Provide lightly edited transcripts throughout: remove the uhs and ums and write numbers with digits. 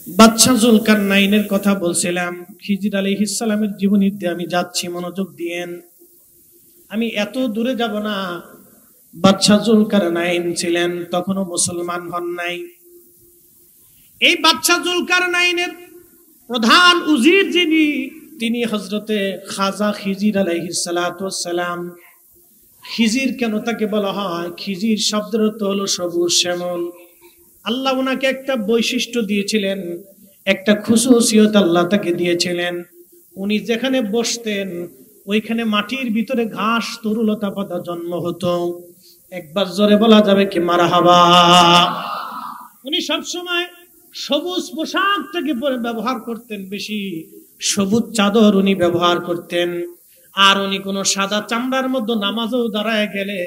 বাদশা জুলকারনাইনের কথা বলছিলাম। খিজির আলাইহিস সালামের জীবনীতে আমি যাচ্ছি, মনোযোগ দিয়েন। আমি এত দূরে যাব না। বাদশা জুলকারনাইন ছিলেন, তখনও মুসলমান হন নাই। এই বাদশা জুলকারনাইনের প্রধান উজির যিনি, তিনি হযরতে খাজা খিজির আলাইহিস সালাতু ওয়াস সালাম। খিজির কেন তাকে বলা হয়? খিজির শব্দের অর্থ হলো সবুজ শ্যামল। আল্লাহ ওনাকে একটা বৈশিষ্ট্য দিয়েছিলেন, একটা খুশুসিয়ত আল্লাহ তাকে দিয়েছিলেন। উনি যেখানে বসতেন ওইখানে মাটির ভিতরে ঘাস তরুলতা পাতা জন্ম হতো। একবার জোরে বলা যাবে কি মারহাবা। উনি সবসময় সবুজ পোশাকটাকে পরে ব্যবহার করতেন, বেশি সবুজ চাদর উনি ব্যবহার করতেন। আর উনি কোনো সাদা চামড়ার মধ্যে নামাজেও দাঁড়ায় গেলে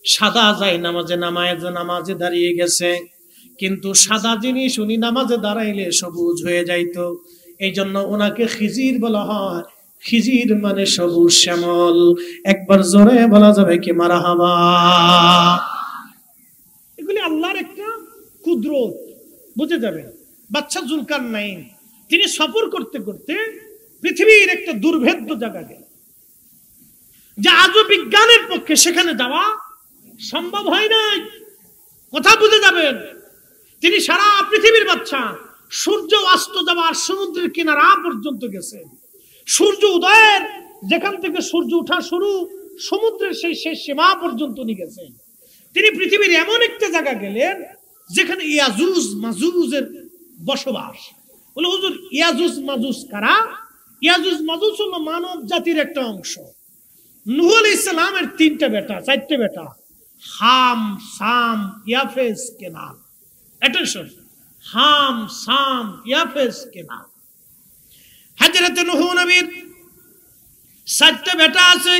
সাদা যায় নামাজে দাঁড়িয়ে গেছে, কিন্তু সাদা জিনিস উনি নামাজে দাঁড়াইলে সবুজ হয়ে যাইতো। এই জন্য ওনাকে খিজির বলা হয়। খিজির মানে সবুজ শ্যামল। একবার জোরে বলা যাবে কি মারহাবা। এগুলি আল্লাহর একটা কুদরত, বুঝে যাবেন। বাদশা জুলকারনাইন তিনি সফর করতে করতে পৃথিবীর একটা দুর্ভেদ্য জায়গা গেল, যা আজও বিজ্ঞানের পক্ষে সেখানে যাওয়া সম্ভব হয় নাই। কথা বুঝে যাবেন। তিনি সারা পৃথিবীর বাদশা। সূর্য অস্ত যাওয়ার সমুদ্রের কিনারা পর্যন্ত গেছেন। সূর্য উদয়ের যেখান থেকে সূর্য ওঠা শুরু, সমুদ্রের সেই শেষ সীমা পর্যন্ত নিয়ে গেছেন। তিনি পৃথিবীর এমন একটা জায়গা গেলেন যেখানে ইয়াজুজ মাজুজের বসবাস। বলে হুজুর, ইয়াজুজ মাজুজ কারা? ইয়াজুজ মাজুজ হলো মানব জাতির একটা অংশ। নূহ আলাইহিস সালামের 3টে বেটা, 4টে বেটা, হাম, সাম, ইয়াফেস, কেনান। অ্যাটেনশন, হাম, সাম, ইয়াফেস, কেনান। হযরতে নূহ নবীর 4টে বেটা আছে,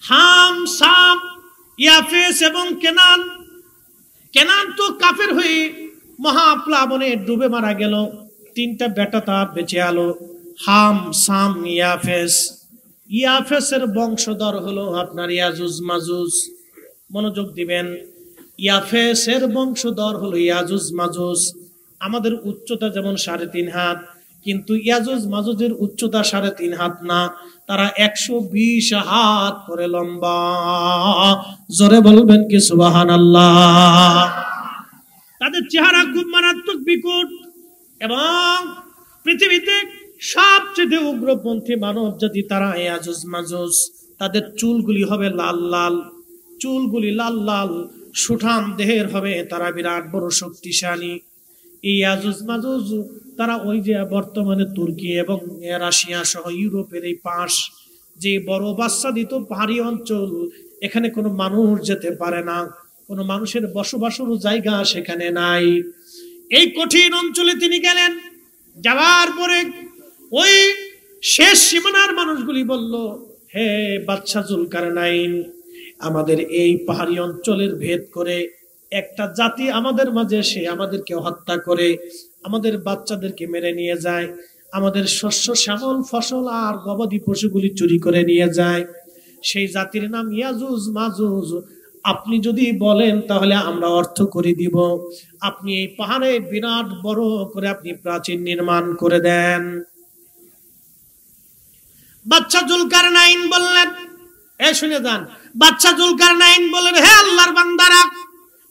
হাম, সাম, ইয়াফেস এবং কেনান। কেনান তো কাফের হয়ে মহাপ্লাবনে ডুবে মারা গেল। 3টা বেটা তার বেঁচে আলো, হাম, সাম, ইয়াফেস। ইয়াফেসের বংশধর হলো আপনার ইয়াজুজ মাজুজ। মনোযোগ দিবেন। ইয়াফেসের বংশধর হলো ইয়াজুজ মাজুজ। আমাদের উচ্চতা যেমন 3.5 হাত, কিন্তু ইয়াজুজ মাজুজের উচ্চতা 3.5 হাত না, তারা 120 হাত করে লম্বা। জোরে বলবেন কি সুবহানাল্লাহ। তাদের চেহারা খুব মারাত্মক বিকট, এবং পৃথিবীতে সবচেয়ে উগ্রপন্থী মানব জাতি তারা ইয়াজুজ মাজুজ। তাদের চুলগুলি হবে লাল লাল, চুলগুলি লাল লাল, সুঠাম দেহের হবে। তারা বিরাট বড় শক্তিশালী। এই ইয়াজুজ মাজুজ তারা ওই যে বর্তমানে তুর্কি এবং রাশিয়া সহ ইউরোপের এই পাশ যে বড় বাচ্চাদিত পাহাড়ি অঞ্চল, এখানে কোনো মানুষ যেতে পারে না, কোনো মানুষের বসবাসের জায়গা সেখানে নাই। এই কঠিন অঞ্চলে তিনি গেলেন। যাওয়ার পরে ওই শেষ সীমানার মানুষগুলি বলল, হে বাদশা জুলকারনাইন, আমাদের এই পাহাড়ি অঞ্চলের ভেদ করে একটা জাতি আমাদের মাঝে সে আমাদেরকে হত্যা করে, আমাদের বাচ্চাদেরকে মেরে নিয়ে যায়, আমাদের শস্য শ্যামল ফসল আর গবাদি পশুগুলি চুরি করে নিয়ে যায়। সেই জাতির নাম ইয়াজুজ মাজুজ। আপনি যদি বলেন তাহলে আমরা অর্থ করে দিব। আপনি এই পাহাড়ে বিরাট বড় করে আপনি প্রাচীর নির্মাণ করে দেন। বাদশা জুলকারনাইন বললেন, শুনে যান। বাদশা জুলকারনাইন বললেন, হে আল্লাহর বান্দারা,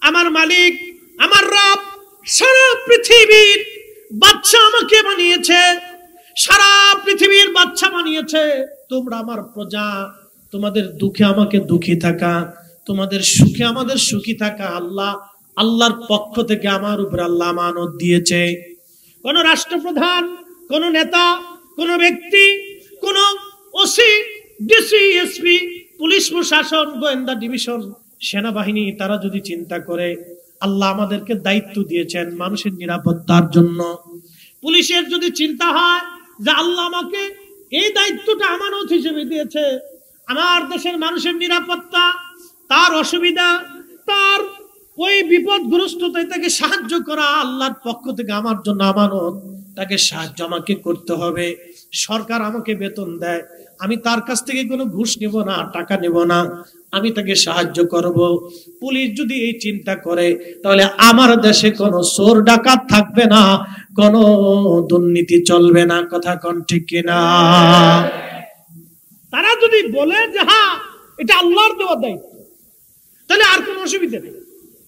আমার মালিক, আমার রব সারা পৃথিবীর বাদশা আমাকে বানিয়েছে, সারা পৃথিবীর বাদশা বানিয়েছে। তোমরা আমার প্রজা, তোমাদের দুঃখে আমাকে দুঃখী থাকা, তোমাদের সুখে আমাদের সুখী থাকা আল্লাহর পক্ষ থেকে আমার উপর আল্লাহ আমানত দিয়েছে। কোন রাষ্ট্রপ্রধান, কোন নেতা, কোন ব্যক্তি, কোন ওসি, ডিসি, এসপি, পুলিশ প্রশাসন, গোয়েন্দা ডিভিশন, সেনাবাহিনী, তারা যদি চিন্তা করে আল্লাহ আমাদেরকে দায়িত্ব দিয়েছেন মানুষের নিরাপত্তার জন্য, পুলিশের যদি চিন্তা হয় যে আল্লাহ আমাকে এই দায়িত্বটা আমানত হিসেবে দিয়েছে, আমার দেশের মানুষের নিরাপত্তা, তার অসুবিধা, তার ওই বিপদগ্রস্ততায় তাকে সাহায্য করা আল্লাহর পক্ষ থেকে আমার জন্য আমানত, তাকে সাহায্য আমাকে করতে হবে। সরকার আমাকে বেতন দেয়, আমি তার কাছ থেকে কোনো ঘুষ নেব না, টাকা নেব না, আমি তাকে সাহায্য করব। পুলিশ যদি এই চিন্তা করে তাহলে আমার দেশে কোনো চোর ডাকাত থাকবে না, কোনো দুর্নীতি চলবে না। কথা কোন ঠিক কিনা? তারা যদি বলে যে হ্যাঁ এটা আল্লাহর দেওয়া দায়িত্ব, তাহলে আর কোনো অসুবিধা নেই,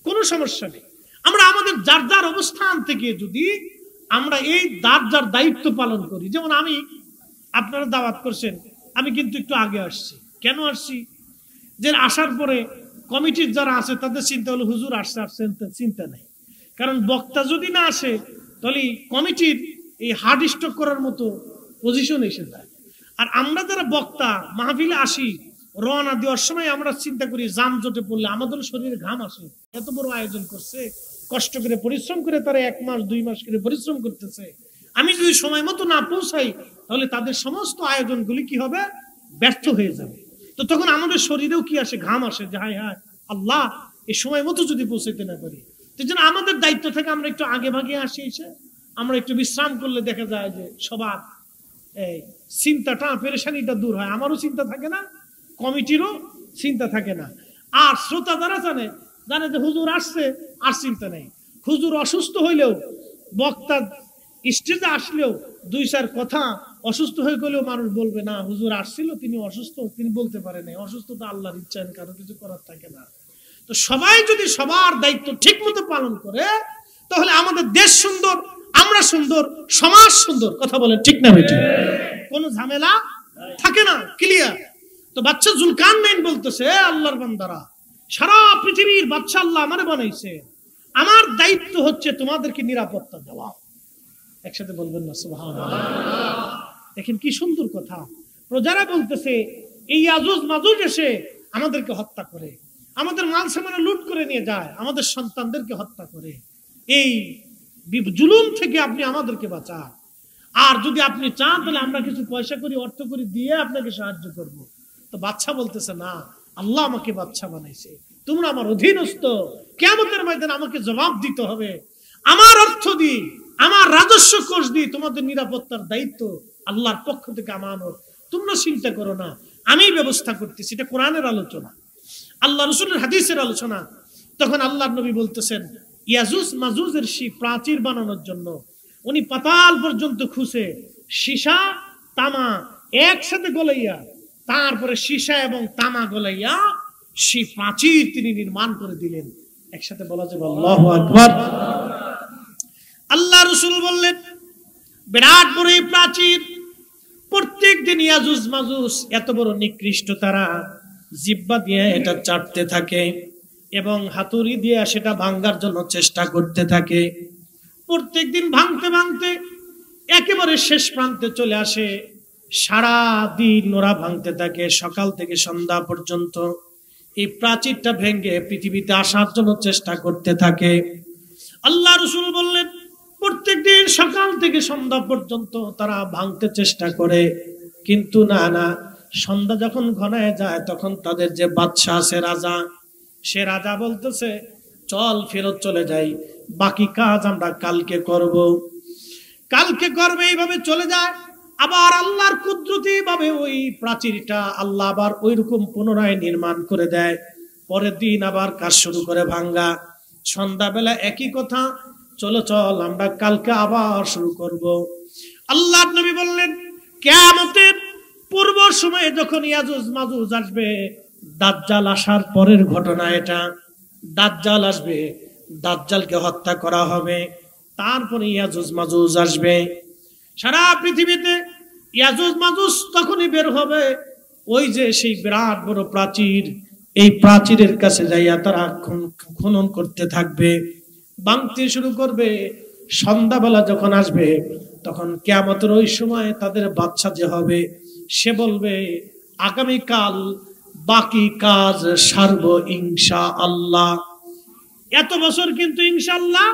কোনো সমস্যা নেই। আমরা আমাদের যার যার অবস্থান থেকে যদি আমরা এই যার যার দায়িত্ব পালন করি, যেমন আমি, আপনারা দাওয়াত করছেন, আমি কিন্তু একটু আগে আসছি। কেন আসছি? যে আসার পরে কমিটির যারা আছে তাদের চিন্তা হলো হুজুর আসছে আসছেন, চিন্তা নেই। কারণ বক্তা যদি না আসে তাহলে কমিটির এই হার্ড স্টক করার মতো পজিশন এসে যায়। আর আমরা যারা বক্তা মাহফিলে আসি, রওনা দেওয়ার সময় আমরা চিন্তা করি যানজটে পড়লে আমাদের শরীরে ঘাম আসে। এত বড় আয়োজন করছে, কষ্ট করে পরিশ্রম করে তারা 1 মাস 2 মাস করে পরিশ্রম করতেছে। আমি যদি সময় মতো না পৌঁছাই তাহলে তাদের সমস্ত আয়োজনগুলি কি হবে? ব্যর্থ হয়ে যাবে। তো তখন আমাদের শরীরেও কি আসে? ঘাম আসে, যে হায় হায় আল্লাহ এই সময় মতো যদি পৌঁছাইতে না পারি। তো যেন আমাদের দায়িত্ব থেকে আমরা একটু আগে ভাগে আসি, এসে আমরা একটু বিশ্রাম করলে দেখা যায় যে সবার এই চিন্তাটা পেরেশানিটা দূর হয়। আমারও চিন্তা থাকে না, কমিটিরও চিন্তা থাকে না। আর শ্রোতা যারা জানে যে হুজুর আসছে, আর চিন্তা নেই। হুজুর অসুস্থ হইলেও, বক্তা স্টেজে আসলেও 2-4 কথা অসুস্থ হয়ে গেলেও মানুষ বলবে না হুজুর আসছিল, তিনি অসুস্থ, তিনি বলতে পারে নাই। অসুস্থতা আল্লাহর ইচ্ছা, কারো কিছু করার থাকে না। তো সবাই যদি সবার দায়িত্ব ঠিক মতো পালন করে তাহলে আমাদের দেশ সুন্দর, আমরা সুন্দর, সমাজ সুন্দর। কথা বলেন ঠিক না বেটি? কোনো ঝামেলা থাকে না, ক্লিয়ার। তো বাদশা জুলকারনাইন বলতেছে, আল্লাহর বান্দারা, সারা পৃথিবীর বাদশা আল্লাহ আমারে বানাইছে, আমার দায়িত্ব হচ্ছে তোমাদেরকে নিরাপত্তা দেওয়া। একসাথে বলবেন না সুবহানাল্লাহ? দেখেন কি সুন্দর কথা। প্রজারা বলতেছে এই ইয়াজুজ মাজুজ এসে আমাদেরকে হত্যা করে, আমাদের মাল সামান লুট করে নিয়ে যায়, আমাদের সন্তানদেরকে হত্যা করে। এই জুলুম থেকে আপনি আমাদেরকে বাঁচান। আর যদি আপনি চান তাহলে আমরা কিছু পয়সা করি, অর্থ করি দিয়ে আপনাকে সাহায্য করব। তো বাদশা বলতেছে না, আল্লাহ আমাকে বাদশা বানাইছে, তোমরা আমার অধীনস্থ, কিয়ামতের ময়দানে আমাকে জবাব দিতে হবে। আমার অর্থ দি, আমার রাজস্ব কোষ দি তোমাদের নিরাপত্তার দায়িত্ব আল্লাহর পক্ষ থেকে আমানত। তোমরা চিন্তা করো না, আমি ব্যবস্থা করতেছি। এটা কোরআনের আলোচনা, আল্লাহ রাসূলের হাদিসের আলোচনা। তখন আল্লাহর নবী বলতেছেন ইয়াজুজ মাজুজের সেই প্রাচীর বানানোর জন্য উনি পাতাল পর্যন্ত খুঁজে সীসা তামা একসাথে গলাইয়া, তারপরে সীসা এবং তামা গলাইয়া সেই প্রাচীর তিনি নির্মাণ করে দিলেন। একসাথে বলা যাবে আল্লাহু আকবার। আল্লাহ রাসূল বললেন বিরাট বড় এই প্রাচীর, প্রত্যেক দিন ইয়াজুজ মাজুজ এত বড় নিকৃষ্ট তারা জিহ্বা দিয়ে এটা চাটতে থাকে এবং হাতুড়ি দিয়ে সেটা ভাঙার জন্য চেষ্টা করতে থাকে। প্রত্যেকদিন ভাঙতে ভাঙতে একেবারে শেষ প্রান্তে চলে আসে। সারা দিন ওরা ভাঙতে থাকে, সকাল থেকে সন্ধ্যা পর্যন্ত এই প্রাচীরটা ভেঙে পৃথিবীতে আসার জন্য চেষ্টা করতে থাকে। আল্লাহ রাসূল বললেন প্রত্যেকদিন সকাল থেকে সন্ধ্যা পর্যন্ত তারা ভাঙতে চেষ্টা করে, কিন্তু না, সন্ধ্যা যখন ঘনায় যায় তখন তাদের যে বাদশা আছে, রাজা, সে রাজা বলতেছে চল ফেরত চলে যাই, বাকি কাজ আমরা কালকে করব। এইভাবে চলে যায়। আবার আল্লাহর কুদরতি ভাবে ওই প্রাচীরটা আল্লাহ আবার ওইরকম পুনরায় নির্মাণ করে দেয়। পরের দিন আবার কাজ শুরু করে ভাঙ্গা। সন্ধ্যাবেলা একই কথা, চল আমরা কালকে আবার শুরু করব। আল্লাহর নবী বললেন কিয়ামতের পূর্ব সময়ে যখন ইয়াজুজ মাজুজ আসবে, দাজ্জাল আসার পরের ঘটনা এটা। দাজ্জাল আসবে, দাজ্জালকে হত্যা করা হবে, তারপরে ইয়াজুজ মাজুজ আসবে। সারা পৃথিবীতে ইয়াজুজ মাজুজ তখনই বের হবে ওই যে সেই বিরাট বড় প্রাচীর, এই প্রাচীরের কাছে যাইয়া তারা খনন করতে থাকবে, ভাঙতে শুরু করবে। সন্ধ্যাবেলা যখন আসবে তখন কিয়ামতের ওই সময় তাদের বাদশা যে হবে সে বলবে আগামীকাল বাকি কাজ সারব ইনশাআল্লাহ। এত বছর কিন্তু ইনশাআল্লাহ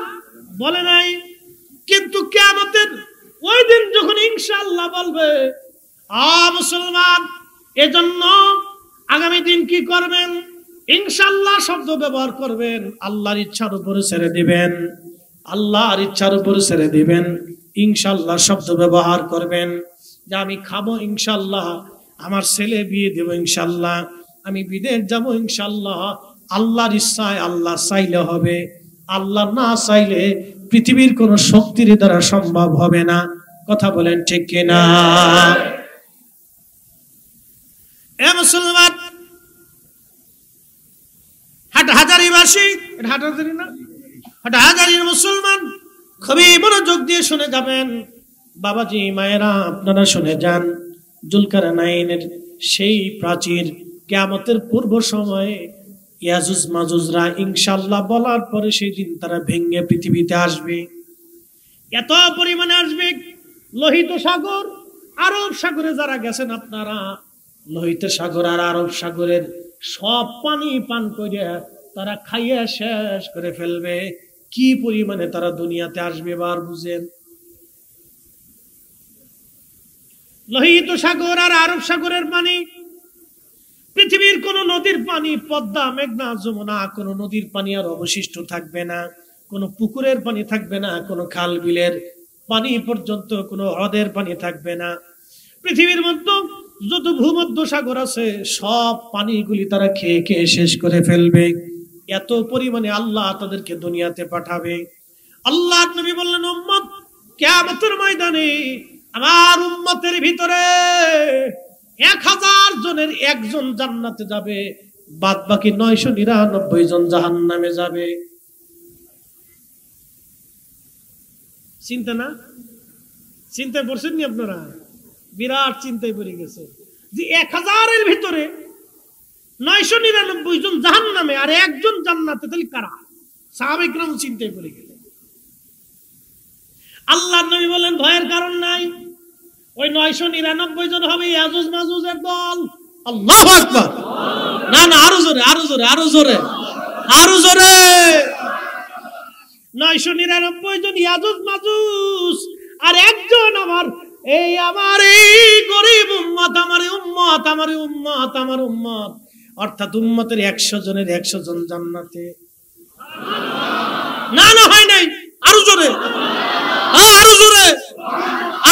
বলে নাই, কিন্তু কিয়ামতের ওই দিন যখন ইনশাআল্লাহ বলবে, মুসলমান এজন্য আগামী দিন কি করবেন? ইনশাআল্লাহ শব্দ ব্যবহার করবেন, আল্লাহর ইচ্ছার উপরে ছেড়ে দিবেন, আল্লাহর ইচ্ছার উপরে ছেড়ে দিবেন। ইনশাআল্লাহ শব্দ ব্যবহার করবেন যে আমি খাবো ইনশাআল্লাহ, আমার ছেলে বিয়ে দেব ইনশাআল্লাহ, আমি বিদেশ যাব ইনশাআল্লাহ। আল্লাহর ইচ্ছায়, আল্লাহ চাইলে হবে, আল্লাহ না চাইলে পৃথিবীর কোন শক্তির দ্বারা সম্ভব হবে না। কথা বলেন ঠিক কিনা? এ মুসলমান, হাটহাজারীবাসী, এটা হাটহাজারী না, হাটহাজারীর মুসলমান খুবই মনোযোগ দিয়ে শুনে যাবেন। বাবাজি, মায়েরা, আপনারা শুনে যান। জুলকারনাইনের সেই প্রাচীর কিয়ামতের পূর্ব সময়ে ইয়াজুজ মাজুজরা ইনশাআল্লাহ বলার পরে সেই দিন তারা ভেঙে পৃথিবীতে আসবে। এত পরিমাণে আসবে, লোহিত সাগর, আরব সাগরে যারা গেছেন আপনারা, লোহিত সাগর আর আরব সাগরের সব পানি পান করে তারা খাইয়া শেষ করে ফেলবে। কি পরিমাণে তারা দুনিয়াতে আসবে বার বুঝেন। লোহিত সাগর আর আরব সাগরের পানি, পৃথিবীর কোন নদীর পানি, পদ্মা, মেঘনা, যমুনা, কোন নদীর পানি আর অবশিষ্ট থাকবে না। কোন পুকুরের পানি থাকবে না, কোন খাল বিলের পানি পর্যন্ত, কোন হ্রদের পানি থাকবে না। পৃথিবীর মধ্যে যত ভূমধ্য সাগর আছে সব পানিগুলি তারা খেয়ে খেয়ে শেষ করে ফেলবে। এত পরিমাণে আল্লাহ তাদেরকে দুনিয়াতে পাঠাবে। আল্লাহ নবী বললেন, উম্মত, কিয়ামতের ময়দানে আমার উম্মতের ভিতরে 1000 জনের একজন জান্নাতে যাবে, বাদ বাকি 999 জন জাহান্নামে যাবে। চিন্তা না? চিন্তায় পড়ছেন নি আপনারা? বিরাট চিন্তায় পড়ে গেছে যে 1000-এর ভিতরে 999 জন জাহান্নামে আর একজন জান্নাতে, তাহলে কারা? সাহাবায়ে কেরাম চিন্তায় পড়ে গেলেন। আল্লাহর নবী বলেন, ভয়ের কারণ নাই, ওই 999 জন হবে ইয়াজুজ মাজুজের দল। আল্লাহু আকবার! না না, আরো জোরে, আরো জোরে, আরো জোরে, আরো জোরে। 999 জন ইয়াজুজ মাজুজ আর একজন আমার এই গরিব উম্মত, আমার উম্মত, আমার উম্মত, আমার উম্মত, অর্থাৎ উম্মতের 100 জনের 100 জন জান্নাতে। না না, হয় নাই, আরো জোরে, আরো জোরে,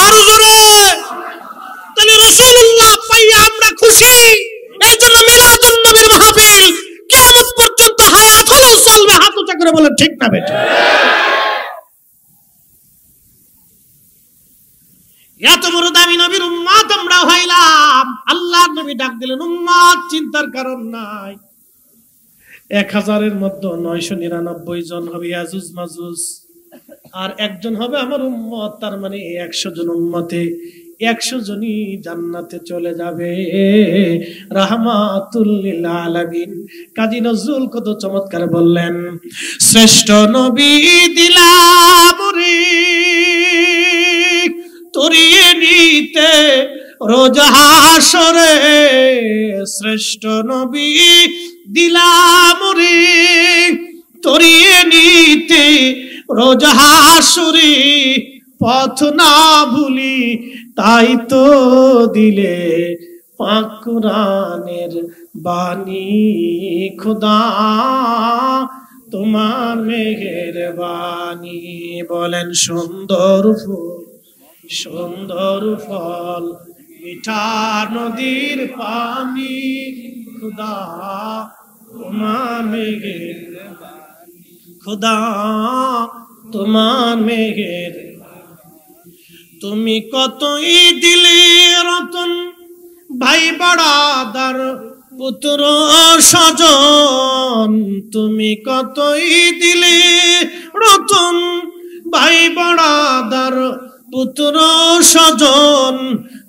আরো জোরে। তাহলে রাসূলুল্লাহ পাইয়া আমরা খুশি, এই জন্য মিলাদুন নবীর মাহফিল কিয়ামত পর্যন্ত হায়াত হলেও চলবে। হাত উঁচা করে বলেন ঠিক না বেঠিক? এত বড় দামি নবীর উম্মত আমরা হইলাম। আল্লাহর নবী ডাক দিলেন, উম্মত, চিন্তার কারণ নাই। 1000-এর মধ্যে 999 জন হবে ইয়াজুজ মাজুজ আর একজন হবে আমার উম্মত। তার মানে 100 জন উম্মতে 100 জনই জান্নাতে চলে যাবে। রাহমাতুল লিল আলামিন কাজী নজরুল কত চমৎকার বললেন, শ্রেষ্ঠ নবী দিলাম রে তরিয়ে নিতে রোজ হাসরে, শ্রেষ্ঠ নবী দিলাম রে তরিয়ে নিতে রোজ হাসরে, পথ না ভুলি তাই তো দিলে পাক কুরআনের বাণী, খোদা তোমার মেহেরবানি। বলেন, সুন্দর ফুল, সুন্দর ফল, মিঠা নদীর পানি, খোদা তোমার মেহেরবানি, খোদা তোমার মেহের। তুমি কতই দিলে রতন, ভাই বাড়াদার পুত্র স্বজন, তুমি কতই দিলে রতন, ভাই বাড়াদার পুত্র স্বজন,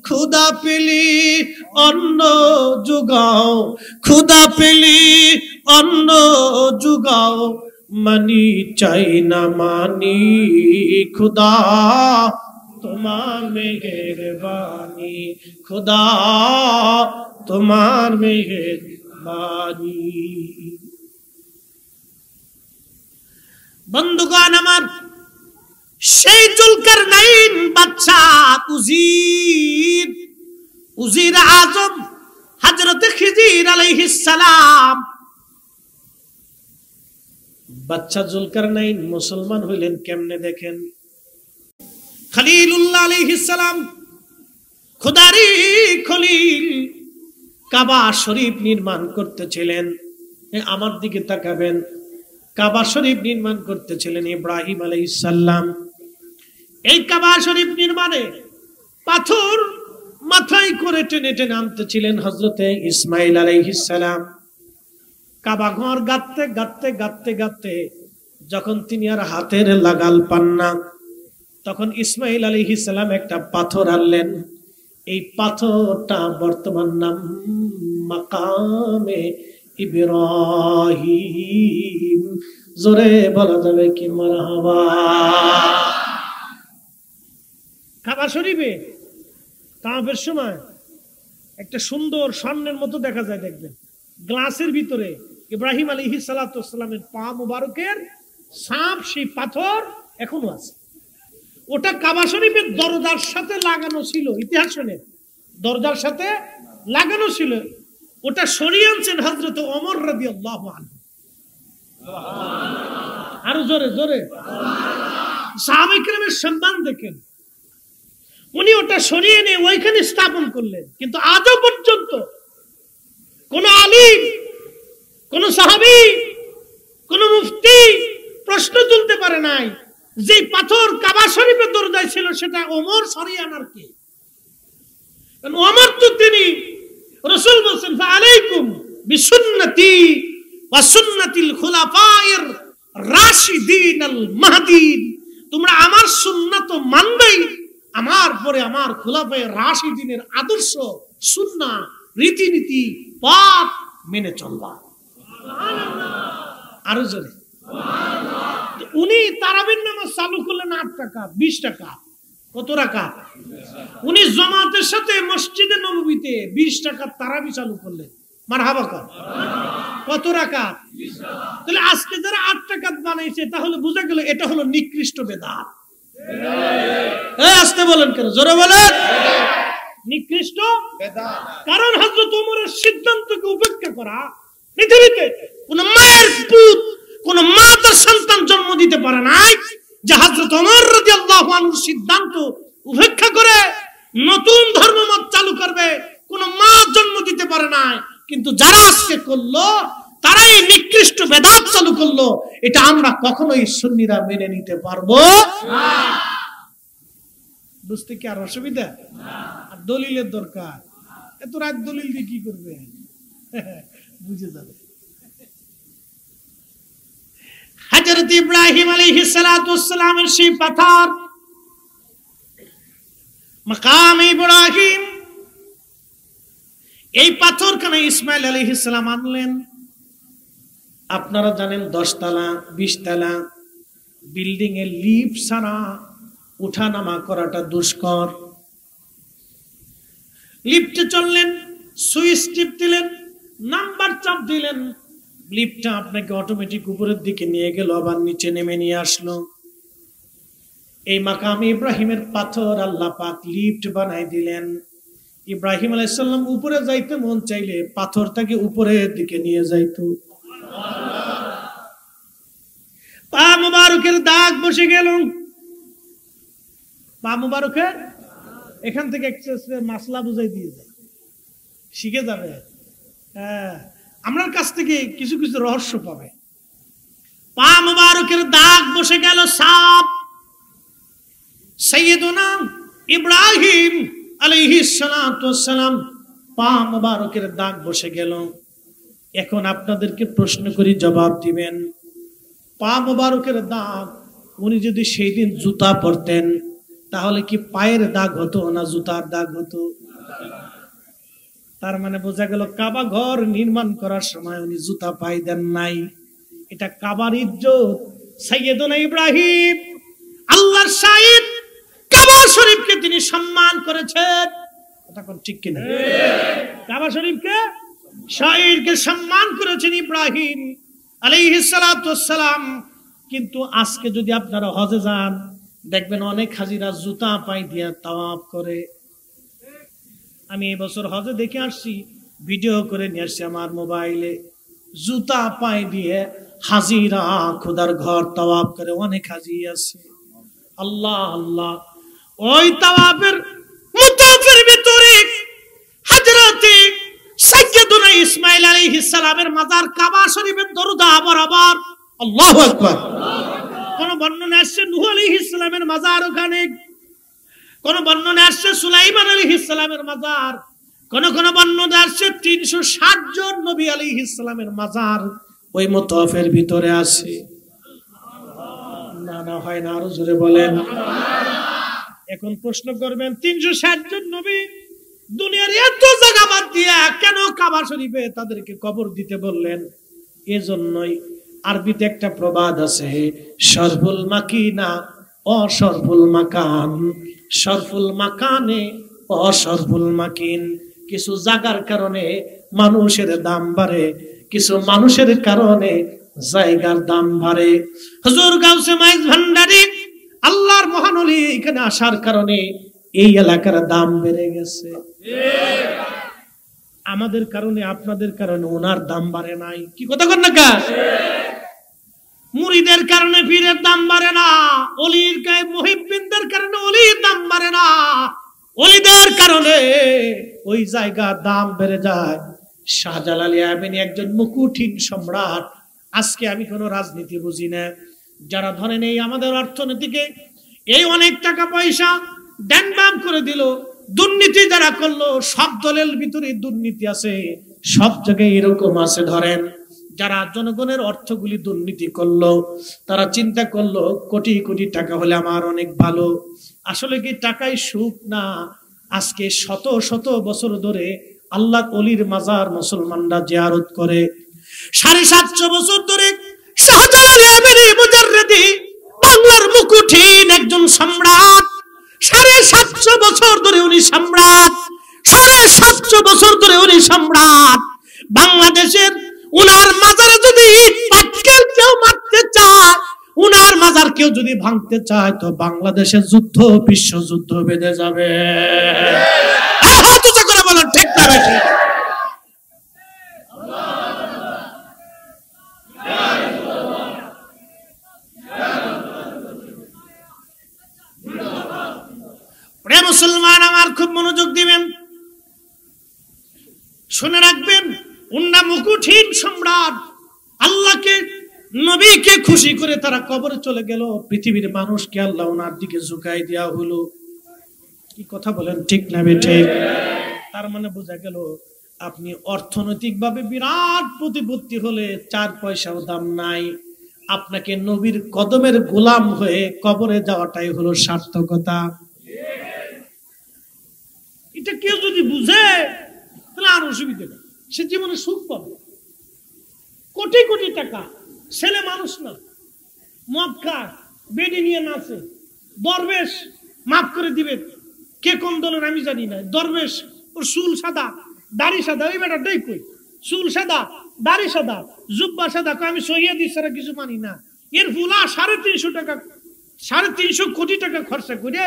ক্ষুধা পেলি অন্ন জুগাও, ক্ষুধা পেলি অন্ন জুগাও, মানি চাই না মানি, খুদা তোমার মেহেরবানি, খুদা তোমার মেহেরবানি। বন্ধুগণ আমার, সেই জুলকারনাইন বাদশা উজির আজম হযরত খিজির আলাইহিস সালাম, বাদশা জুলকারনাইন মুসলমান হইলেন কেমনে দেখেন। খলিলুল্লাহ আলাইহিস সালাম, খোদারি খলিল, কাবা শরীফ নির্মাণ করতেছিলেন। আমার দিকে তাকাবেন, কাবা শরীফ নির্মাণ করতেছিলেন ইব্রাহিম আলাইহিস সালাম। এই কাবা শরীফ নির্মাণে পাথর মাথায় করে টেনে টেনে আনতেছিলেন হযরতে ইসমাইল আলাইহিস সালাম। কাবা ঘর গাঁথতে গাঁথতে গাঁথতে গাঁথতে যখন তিনি আর হাতের লাগাল পান না, তখন ইসমাইল আলাইহিস সালাম একটা পাথর আনলেন। এই পাথরটা বর্তমান নাম মাকামে ইব্রাহিম। জোরে বলা যাবে কি মারহাবা। কাবা শরীফে তাওয়াফের সময় একটা সুন্দর স্বর্ণের মতো দেখা যায়, দেখবেন গ্লাসের ভিতরে ইব্রাহিম আলাইহিস সালাতু ওয়াস সালামের পা মুবারকের ছাপ, সেই পাথর এখনো আছে। ওটা কাবা শরীফের দরজার সাথে লাগানো ছিল, ইতিহাস শুনে দরজার সাথে লাগানো ছিল। ওটা সরিয়ে আনছেন হযরত ওমর রাদিয়াল্লাহু আনহু। আরো জোরে জোরে সাহাবায়ে কেরামের সম্মান দেখেন। উনি ওটা সরিয়ে নিয়ে ওইখানে স্থাপন করলেন। কিন্তু আজও পর্যন্ত কোন আলিম, কোন সাহাবী, কোন মুফতি প্রশ্ন তুলতে পারে নাই যে পাথর কাবা শরীফের দরজায় ছিল সেটা ওমর সরিয়ে আনার কে? ওমর তো তিনি রাসূল বলেছেন ফাআলাইকুম বিসুন্নতি ওয়া সুন্নাতিল খুলাফায়ের রাশিদিন আল মাহদিন। তোমরা আমার সুন্নাত মানবেই, আমার পরে আমার খুলাফায়ে রাশিদিনের আদর্শ, সুন্নাহ, রীতিনীতি, পথ মেনে চলবা। সুবহানাল্লাহ। আরো জোরে সুবহানাল্লাহ। উনি তারাবির নামাজ চালু করলেন 8 রাকাত, 20 রাকাত। কত রাকাত? উনি জামাতের সাথে মসজিদে নববীতে 20 রাকাত তারাবি চালু করলেন। মারহাবা কর। কত রাকাত? 20 রাকাত। তাহলে আজকে যারা 8 রাকাত বানাইছে তাহলে বোঝা গেল এটা হলো নিকৃষ্ট বেদাত। আসতে বলেন কেন? জোরে বলেন। নিকৃষ্ট বেদাত। কারণ হযরত ওমরের সিদ্ধান্তকে উপেক্ষা করা, পৃথিবীতে কোন মায়ের পুত, কোন মা তার সন্তান জন্ম দিতে পারে নাই যে হযরত ওমর রাদিয়াল্লাহু আনহুর সিদ্ধান্ত উপেক্ষা করে নতুন ধর্মমত চালু করবে। কোন মা জন্ম দিতে পারে নাই। কিন্তু যারা আজকে করলো তারা এই নিকৃষ্ট বেদাত চালু করলো। এটা আমরা কখনোই সুন্নিরা মেনে নিতে পারবো না। বুঝতে কি আর অসুবিধা? আর দলিলের দরকার। এত রাত দলিল দিয়ে কি করবে? বুঝে যাবে। হযরত ইব্রাহিম আলাইহিস সালাতু ওয়াস সালামের সেই পাথর মাকাম ইব্রাহিম, এই পাথরখানে ইসমাইল আলাইহিস সালাম আনলেন। আপনারা জানেন 10 তলা 20 তলা বিল্ডিং এর লিফট ছাড়া উঠানামা করাটা দুষ্কর। লিফটে চললেন, সুইচ টিপ দিলেন, নাম্বার চাপ দিলেন, লিফটটা আপনাকে অটোমেটিক উপরের দিকে নিয়ে গেল, আবার নিচে নেমে নিয়ে আসলো। এই মাকাম ইব্রাহিমের পাথর আল্লাহ পাক লিফট বানাই দিলেন। ইব্রাহিম আলাইহিস সালাম উপরে যাইতে মন চাইলে পাথরটাকে উপরের দিকে নিয়ে যাইতো। পা মুবারকের দাগ বসে গেল। পা মুবারকের এখান থেকে মাসলা বুঝাই দিয়ে যায়, শিখে যাবে। হ্যাঁ, আমার কাছ থেকে কিছু কিছু রহস্য পাবে। পা মুবারকের দাগ বসে গেল সাপ। সাইয়্যিদুনা ইব্রাহিম আলাইহিস সালাতু ওয়াস সালাম পা মুবারকের দাগ বসে গেল। এখন আপনাদেরকে প্রশ্ন করি, জবাব দিবেন। পা মুবারকের দাগ, উনি যদি সেই দিন জুতা পরতেন তাহলে কি পায়ের দাগ হতো না জুতার দাগ হতো? তার মানে বোঝা গেল কাবা ঘর নির্মাণ করার সময় উনি জুতা পায়ে দেন নাই। এটা কাবার ইজ্জত। সাইয়্যিদুনা ইব্রাহিম আল্লাহর শাহিদ, কাবা শরীফকে তিনি সম্মান করেছেন। এটা কোন ঠিক কিনা? কাবা শরীফকে, শাহিদকে সম্মান করেছেন ইব্রাহিম আলাইহিস সালাতু ওয়াস সালাম। কিন্তু আজকে যদি আপনারা হজে যান দেখবেন অনেক হাজিরা জুতা পায়ে দিয়ে তাওয়াফ করে। আমি এই বছর হজে দেখে আসছি, ভিডিও করে নিয়ে আসছি আমার মোবাইলে। জুতা পায়ে দিয়ে হাজিরা খোদার ঘর তাওয়াফ করে, অনেক হাজি আছে। আল্লাহ আল্লাহ। ওই তাওয়াফের মুতাফের ভিতরে হযরতে সাইয়্যিদুনা ইসমাঈল আলাইহিস সালামের মাজার কাবা শরীফের দরজা বরাবর আল্লাহু আকবার। কোন বর্ণনা আসছে নূহ আলাইহিস সালামের মাজার ওখানে, কোন বর্ণনা আসছে সুলাইমান আলাইহিস সালামের মাজার, কোন কোন বর্ণনা আসছে 360 জন নবী আলাইহিস সালামের মাজার ওই মুতাফের ভিতরে আছে। না না হয় না, আরো জোরে বলেন। এখন প্রশ্ন করবেন 360 জন নবী দুনিয়ার এত জায়গা বাদ দিয়া কেন কাবা শরীফে তাদেরকে কবর দিতে বললেন? এজন্যই আরবিতে একটা প্রবাদ আছে, শরফুল মাকিনা অশরফুল মাকান, শরফুল মাকানে অশরফুল মাকিন। কিছু জায়গার কারণে মানুষের দাম বাড়ে, কিছু মানুষের কারণে জায়গার দাম বাড়ে। হুজুর গাউসে মাইজ ভান্ডারী আল্লাহর মহান ওলি এখানে আসার কারণে এই এলাকার দাম বেড়ে গেছে। আমাদের কারণে আপনাদের কারণে ওনার দাম বাড়ে নাই। কি কথা কন না কা? মুরিদের কারণে পীরের দাম বাড়ে না, ওলির মুহিব্বিনদের কারণে ওলির দাম বাড়ে না, ওলিদের কারণে ওই জায়গার দাম বেড়ে যায়। শাহজালাল ইয়ামানি একজন মুকুটহীন সম্রাট। আজকে আমি কোনো রাজনীতি বুঝি না, যারা ধরেন এই আমাদের অর্থনীতিকে এই অনেক টাকা পয়সা ড্যানবাম করে দিল, দুর্নীতি যারা করলো, সব দলের ভিতরে দুর্নীতি আছে, সব জায়গায় এরকম আছে। ধরেন যারা জনগণের অর্থগুলি দুর্নীতি করলো, তারা চিন্তা করলো কোটি কোটি টাকা হলে আমার অনেক ভালো। আসলে কি টাকাই সুখ না? আজকে শত শত বছর ধরে আল্লাহ ওলির মাজার মুসলমানরা জিয়ারত করে। 750 বছর ধরে শাহজালাল ইয়ামানি মুজাররিদি বাংলার মুকুটহীন একজন সম্রাট, 750 বছর ধরে উনি সম্রাট, 750 বছর ধরে উনি সম্রাট। বাংলাদেশের উনার মাজারে যদি ইট পাটকেল কেউ মারতে চায়, উনার মাজার কেউ যদি ভাঙতে চায়, তো বাংলাদেশের যুদ্ধ, বিশ্বযুদ্ধ বেঁধে যাবে। করে বলেন ঠিক না বেশি? মুসলমান আমার খুব মনোযোগ দিবেন, শুনে রাখবেন, উন্না মুকুটহীন সম্রাট, আল্লাহকে নবীকে খুশি করে তারা কবরে চলে গেল। পৃথিবীর মানুষকে আল্লাহ ওনার দিকে ঝুঁকাই দেওয়া হলো। কি কথা বলেন ঠিক না বেঠে? তার মানে বোঝা গেল আপনি অর্থনৈতিকভাবে বিরাট প্রতিপত্তি হলে 4 পয়সাও দাম নাই, আপনাকে নবীর কদমের গোলাম হয়ে কবরে যাওয়াটাই হলো সার্থকতা। এটা কেউ যদি বুঝে তাহলে আর অসুবিধা নেই, সে জীবনে সুখ পাবে। কোটি কোটি টাকা, ছেলে মানুষ না, মদ খায়, বেডি নিয়ে নাচে, দরবেশ মাফ করে দিবে, কে কোন দলের আমি জানি না, দরবেশ ওর চুল সাদা দাড়ি সাদা, ওই বেটাটাই কই, চুল সাদা দাড়ি সাদা জুব্বা সাদা, আমি সহিদি ছাড়া কিছু মানি না। এর ফুলা 350 টাকা, 350 কোটি টাকা খরচা করে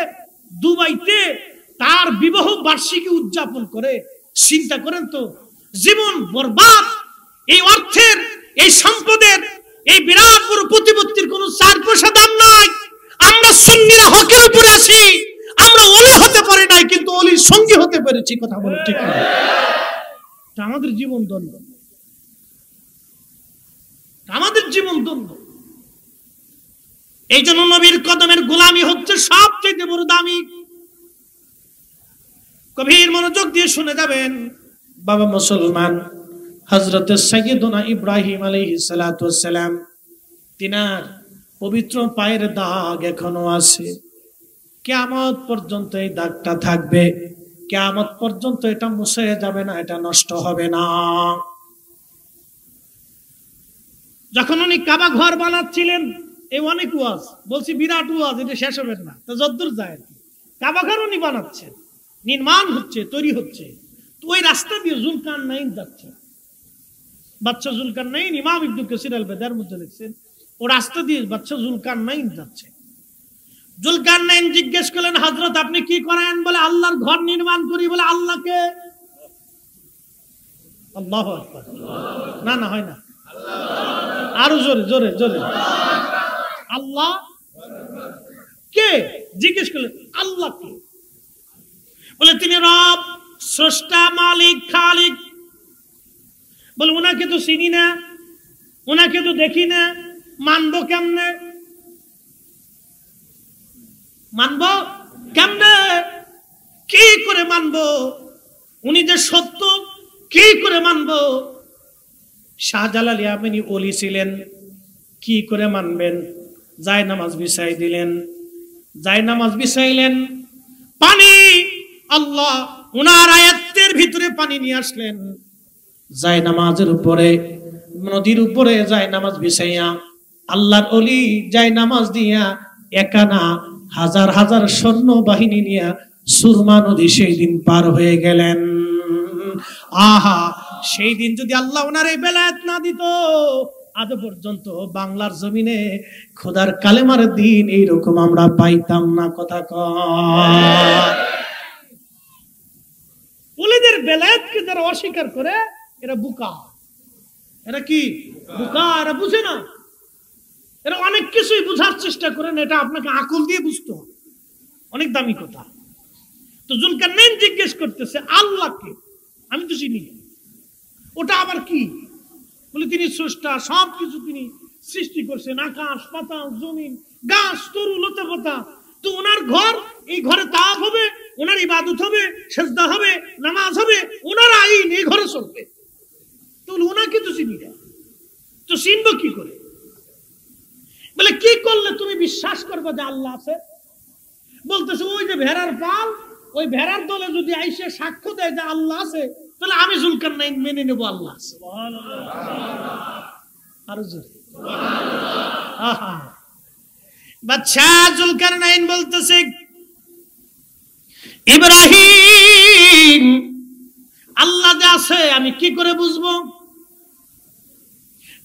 দুবাইতে তার বিবাহ বার্ষিকী উদযাপন করে। চিন্তা করেন তো, জীবন বরবাদ। এই অর্থের, এই সম্পদের, এই বিরাট বড় প্রতিপত্তির কোন 4 পয়সা দাম নাই। আমরা সুন্নিরা হকের উপরে আছি, আমরা ওলি হতে পারি নাই, কিন্তু ওলির সঙ্গী হতে পেরেছি। কথা বলে ঠিক না? আমাদের জীবন দ্বন্দ্ব, আমাদের জীবন দ্বন্দ্ব। এই জন্য নবীর কদমের গোলামি হচ্ছে সবচেয়ে বড় দামি। গভীর মনোযোগ দিয়ে শুনে যাবেন বাবা মুসলমান। হযরত সাইয়্যিদুনা ইব্রাহিম আলাইহিস সালাতু ওয়াস সালাম, তিনার পবিত্র পায়ের দাগ এখনো আছে। কিয়ামত পর্যন্ত এই দাগটা থাকবে, কিয়ামত পর্যন্ত এটা মুছে যাবে না, এটা নষ্ট হবে না। যখন উনি কাবা ঘর বানাচ্ছিলেন, এই অনেক ওয়াজ বলছি, বিরাট ওয়াজ, এটা শেষ হবে না, তো যতদূর যায় কাবা ঘর উনি বানাচ্ছেন, নির্মাণ হচ্ছে, তৈরি হচ্ছে। তো ওই রাস্তা দিয়ে জুলকারনাইন যাচ্ছে, বাদশা জুলকারনাইন, ইমাম ইবনে কাসির আল বাদার মধ্যে লিখছেন, ও রাস্তা দিয়ে বাদশা জুলকারনাইন যাচ্ছে। জুলকারনাইন জিজ্ঞেস করলেন, হযরত আপনি কি করেন? বলে আল্লাহর ঘর নির্মাণ করি। বলে আল্লাহকে? আল্লাহু আকবার। না না হয় না, আরো জোরে জোরে জোরে। আল্লাহ কে? জিজ্ঞেস করলেন আল্লাহ কে? বলে তিনি রব, স্রষ্টা, মালিক, খালিক। বলে ওনাকে তো চিনি না, ওনাকে তো দেখি না, মানবো কেমনে? মানবো কেমনে? কি করে মানবো? উনি যে সত্য কি করে মানবো? শাহজালাল ইয়ামানি ওলি ছিলেন, কি করে মানবেন? যায় নামাজ বিছাই দিলেন, যায় নামাজ বিছাইলেন, পানি আল্লাহ উনার আয়াতের ভিতরে পানি নিয়ে আসলেন, যায় নামাজের উপরে নদীর উপরে যায় নামাজ বিছাইয়া আল্লাহর ওলি যায় নামাজ দিয়া একানা হাজার হাজার সৈন্য বাহিনী নিয়ে সুরমা নদী সেই দিন পার হয়ে গেলেন। আহা, সেই দিন যদি আল্লাহ ওনার এই বেলায়েত না দিত, আজ পর্যন্ত বাংলার জমিনে খোদার কালেমার দিন এইরকম আমরা পাইতাম না। কথা কয়, ওলিদের বেলায়েতকে যারা অস্বীকার করে এরা বুকা। এরা কি বুকা? এরা বুঝে না, এরা অনেক কিছুই বুঝার চেষ্টা করেন, এটা আপনাকে আকল দিয়ে বুঝতে হবে, অনেক দামি কথা। তো জুলকারনাইন জিজ্ঞেস করতেছে আল্লাহকে, আমি তো চিনি, ওটা আবার কি? বলে তিনি স্রষ্টা, সব কিছু তিনি সৃষ্টি করছেন, আকাশ পাতাল জমিন গাছ তরু লতা পাতা। তো ওনার ঘর, এই ঘরে তাওয়াফ হবে, ওনার ইবাদত হবে, সেজদা হবে, নামাজ হবে, ওনার আইন এই ঘরে চলবে। তো ওনাকে তো চিনি না, তো চিনবো কি করে? বলে কি করলে তুমি বিশ্বাস করবে যে আল্লাহ আছে? বলতেছে ওই যে ভেড়ার পাল, ওই ভেড়ার দলে যদি আইসে সাক্ষ্য দেয় যে আল্লাহ আছে, তাহলে আমি জুলকারনাইন মেনে নেব আল্লাহ আছে। আরো জোরে সুবহানাল্লাহ। বাদশা জুলকারনাইন বলতেছে ইব্রাহিম আল্লাহ যে আছে আমি কি করে বুঝবো?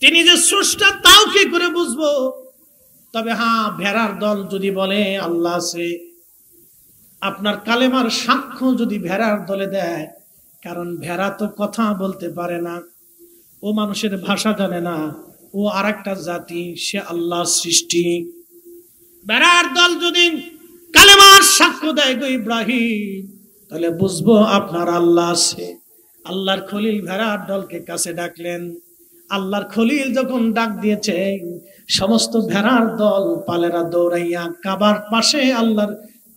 তিনি যে স্রষ্টা তাও কি করে বুঝবো? তবে হ্যাঁ, ভেড়ার দল যদি বলে আল্লাহ আছে, আপনার কালেমার সাক্ষ্য যদি ভেড়ার দলে দেয়, কারণ ভেড়া তো কথা বলতে পারে না, ও মানুষের ভাষা জানে না, ও আরেকটা জাতি, সে আল্লাহর সৃষ্টি। ভেড়ার দল যদি কালেমার সাক্ষ্য দেয় গো ইব্রাহিম, তাহলে বুঝবো আপনার আল্লাহ আছে। আল্লাহর খলিল ভেড়ার দলকে কাছে ডাকলেন। আল্লাহর খলিল যখন ডাক দিয়েছে, সমস্ত ভেড়ার দল পালেরা দৌড়াইয়া কাবার পাশে আল্লাহর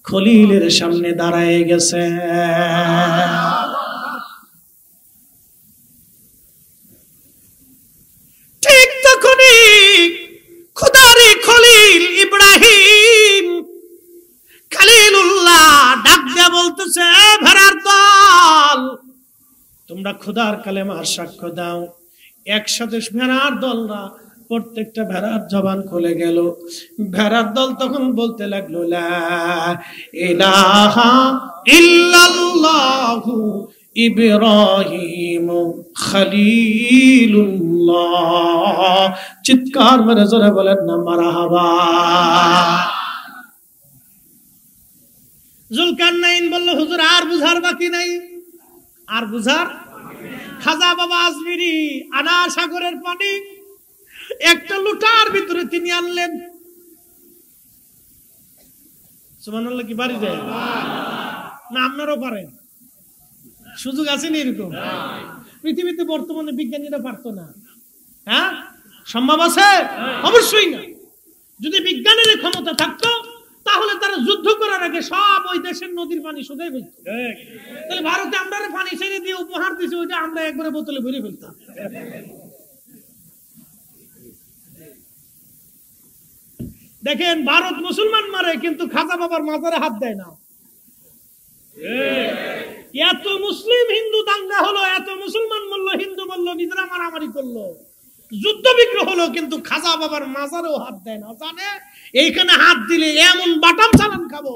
খলিলের সামনে দাঁড়ায় গেছে। ঠিক তখনই খোদারে খলিল ইব্রাহিম খলিলুল্লাহ ডাক দিয়ে বলতেছে, ভেড়ার দল তোমরা খোদার কালেমার সাক্ষ্য দাও। একসাথে ভেড়ার দলরা প্রত্যেকটা ভেড়ার জবান খুলে গেল। ভেড়ার দল তখন বলতে লাগলো লা ইলাহা ইল্লাল্লাহু ইব্রাহিম খলিলুল্লাহ। চিৎকার মেরে জোরে বলেন না মারহাবা। জুলকারনাইন বলল, হুজুর আর বুঝার বাকি নাই, আর বুঝার। খাজা বাবা আজমিরি আনা সাগরের পানি একটা লুটার ভিতরে তিনি আনলেন। সুবহানাল্লাহ কি বাড়ি যায় না? আপনারাও পারেন, সুযোগ আছে না? এরকম পৃথিবীতে বর্তমানে বিজ্ঞানীরা পারতো না। হ্যাঁ, সম্ভব আছে? অবশ্যই না। যদি বিজ্ঞানের ক্ষমতা থাকতো তাহলে তারা যুদ্ধ করার আগে সব ওই দেশের নদীর পানি শুকাই ফেলত। তাহলে ভারতে আমরা পানি ছেড়ে দিয়ে উপহার দিয়েছি, ওইটা আমরা একবারে বোতলে ভরে ফেলতাম। দেখেন, ভারত মুসলমান মারে কিন্তু খাজা বাবার মাজারে হাত দেয় না। এত মুসলিম হিন্দু দাঙ্গা হলো, এত মুসলমান মরলো, হিন্দু মরলো, নিজেরা মারামারি করলো, যুদ্ধ বিগ্রহ হলো, কিন্তু খাজা বাবার মাজারেও হাত দেয় না। জানে এইখানে হাত দিলে এমন বাটাম চালান খাবো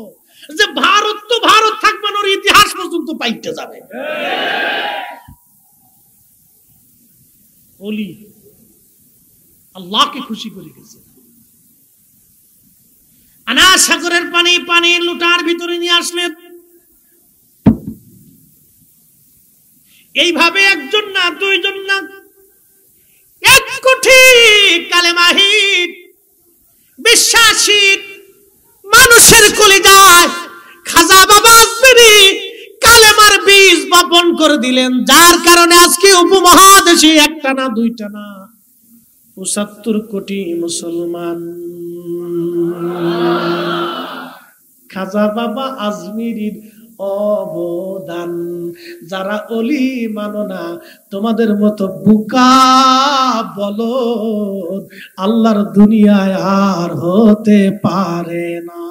যে ভারত তো ভারত থাকবে না, ওর ইতিহাস পর্যন্ত পাইতে যাবে। ওলি আল্লাহকে খুশি করে গেছে। আনা সাগরের পানি পানি লুটার ভিতরে নিয়ে আসলেন। এইভাবে একজন না, দুইজন না, 1 কোটি কালেমাহীন বিশ্বাসী মানুষের কলিজায় খাজা বাবা আজমিরি কালেমার বীজ বপন করে দিলেন, যার কারণে আজকে উপমহাদেশে একটা না, দুইটা না, 75 কোটি মুসলমান। খাজা বাবা আজমিরির অবদান। যারা অলি মানো না, তোমাদের মতো বুকা বলো আল্লাহর দুনিয়ায় আর হতে পারে না।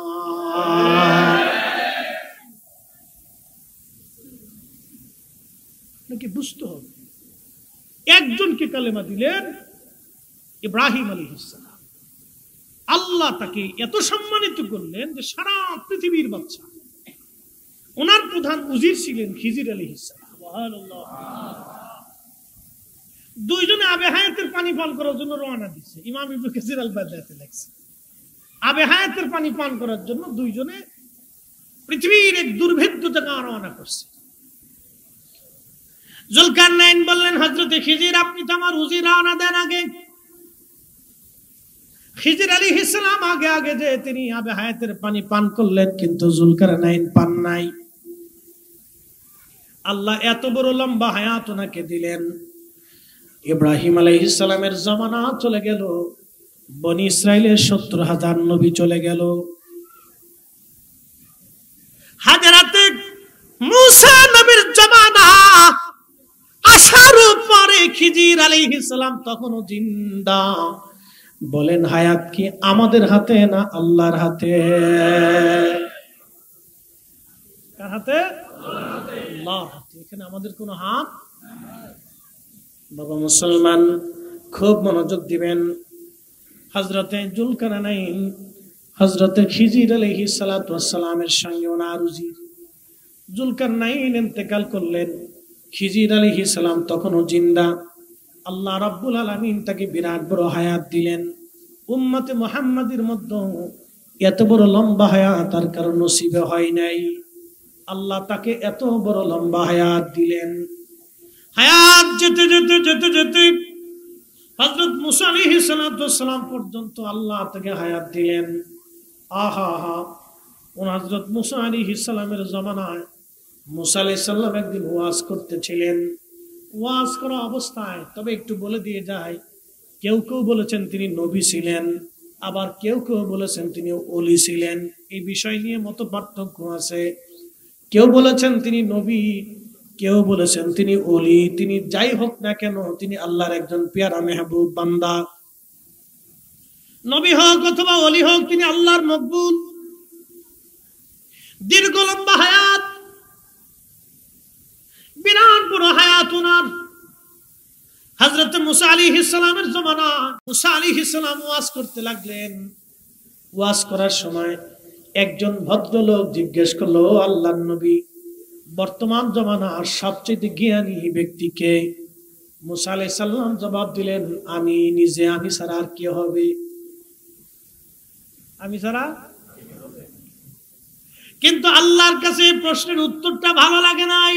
নাকি বুঝতে হবে। একজনকে কালেমা দিলেন, ইব্রাহিম আলাইহিস সালাম। আল্লাহ তাকে এত সম্মানিত করলেন যে সারা পৃথিবীর বাদশা। ওনার প্রধান উজির ছিলেন খিজির আলাইহিস সালাম। সুবহানাল্লাহ। দুইজনে আবে হায়াতের পানি পান করার জন্য রওনা দিচ্ছে। ইমাম ইবনে কাসির আল বাগদাদি লেখছে, আবে হায়াতের পানি পান করার জন্য দুইজনে পৃথিবীর এক দুর্ভেদ্য জায়গা রওনা করছে। জুলকারনাইন বললেন, হযরত খিজির আপনি তো আমার উজির, রওনা দেন আগে। খিজির আলাইহিস সালাম আগে আগে যে তিনি আবে হায়াতের পানি পান করলেন, কিন্তু জুলকারনাইন পান নাই। আল্লাহ এত বড় লম্বা হায়াত ওনাকে দিলেন। ইব্রাহিম আলাইহিস সালামের জামানা চলে গেল, বনি ইসরাইলের 70,000 নবী চলে গেল। হাজরাতে মুসা নবীর জামানা আসার পরে খিজির আলাইহিস সালাম তখনও জিন্দা। বলেন হায়াত কি আমাদের হাতে না আল্লাহর হাতে? কার হাতে? আল্লাহর হাতে। এখানে আমাদের কোনো হাত? বাবা মুসলমান খুব মনোযোগ দিবেন। হযরতে জুলকারনাইন হযরতে খিজির আলাইহিস সালাতু ওয়াস সালামের সঙ্গে ওনার উজির জুলকারনাইন ইন্তেকাল করলেন। খিজির আলাইহিস সালাম তখনও জিন্দা। আল্লাহ রাব্বুল আলামিন তাকে বিরাট বড় হায়াত দিলেন। উম্মতে মুহাম্মাদের মধ্যে এত বড় লম্বা হায়াত তার কারণ নসিবে হয় নাই। আল্লাহ তাকে এত বড় লম্বা হায়াত দিলেন। হায়াত যেতে যেতে যেতে যেতে হযরত মুসা আলাইহিস সালাম পর্যন্ত আল্লাহ তাকে হায়াত দিলেন। আহা হা, হযরত মুসা আলাইহিস সালামের জামানায় মুসা আলাইহিস সালাম একদিন ওয়াজ করতেছিলেন। ওয়াজ করা অবস্থায়, তবে একটু বলে দিয়ে যায়, কেউ কেউ বলেছেন তিনি নবী ছিলেন, আবার কেউ কেউ বলেছেন তিনি ওলি ছিলেন। এই বিষয় নিয়ে মত পার্থক্য আছে। কেউ বলেছেন তিনি নবী, কেউ বলেছেন তিনি ওলি। তিনি যাই হোক না কেন, তিনি আল্লাহর একজন পেয়ারা মেহবুব বান্দা। নবী হোক অথবা ওলি হোক, তিনি আল্লাহর মকবুল। দীর্ঘ লম্বা হায়াত, বিরাট বড় হায়াত ওনার। হযরত মুসা আলাইহিস সালামের জামানা মুসা আলাইহিস সালাম ওয়াজ করতে লাগলেন। ওয়াজ করার সময় একজন ভদ্রলোক জিজ্ঞেস করলো, আল্লাহর নবী, বর্তমান জামানার সবচেয়ে জ্ঞানী ব্যক্তিকে? মুসা আলাইহিস সালাম জবাব দিলেন, আমি নিজে, আমি ছাড়া আর কে হবে? আমি ছাড়া? কিন্তু আল্লাহর কাছে প্রশ্নের উত্তরটা ভালো লাগে নাই।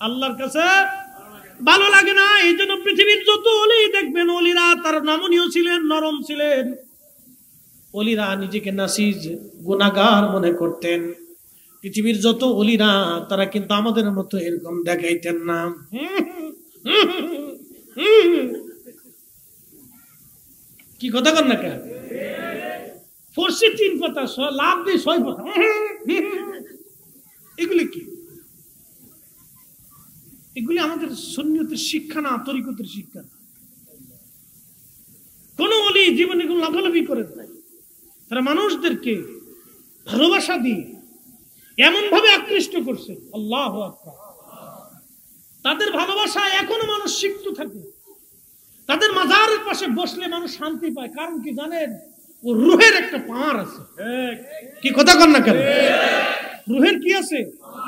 আল্লাহর কাছে ভালো লাগে না। এই জন্য পৃথিবীর যত ওলি দেখবেন, ওলিরা তার নমনীয় ছিলেন, নরম ছিলেন। ওলিরা নিজেকে নাসিজ, গুনাহগার মনে করতেন। পৃথিবীর যত ওলিরা তারা কিন্তু আমাদের মতো এরকম দেখাইতেন না। কি কথা কর না কেন? ফরসি 3 পাতা, লাভ দিয়ে 6 পাতা। এগুলি কি? এগুলি আমাদের সুন্নিয়তের শিক্ষা না, তরিকতের শিক্ষা না। কোন ওলি জীবনে এগুলো লাফালাফি করে নাই। তারা মানুষদেরকে ভালোবাসা দিয়ে এমন ভাবে আকৃষ্ট করছে, আল্লাহু আকবার। তাদের ভালোবাসা এখনো মানুষ শিখতে থাকে। তাদের মাজারের পাশে বসলে মানুষ শান্তি পায়। কারণ কি জানেন? ও রুহের একটা পাওয়ার আছে। কি কথা কর না কেন? রুহের কি আছে?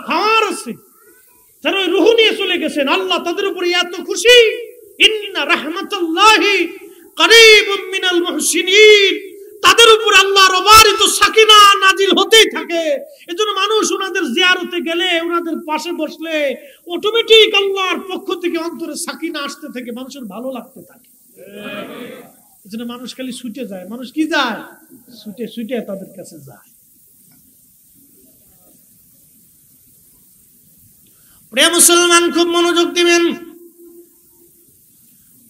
পাওয়ার আছে। যারা ওই রুহ নিয়ে চলে গেছেন, আল্লাহ তাদের উপরে এত খুশি। ইন্না রাহমাতুল্লাহি করিবুম মিনাল মুহসিনিন। তাদের উপর আল্লাহর অবারিত সাকিনা নাজিল হতেই থাকে। এজন্য মানুষ ওনাদের জিয়ারতে গেলে, ওনাদের পাশে বসলে অটোমেটিক আল্লাহর পক্ষ থেকে অন্তরে সাকিনা আসতে থাকে, মানুষের ভালো লাগতে থাকে। এজন্য মানুষ খালি ছুটে যায়। মানুষ কি যায়? ছুটে ছুটে তাদের কাছে যায়। প্রিয় মুসলমান খুব মনোযোগ দিবেন।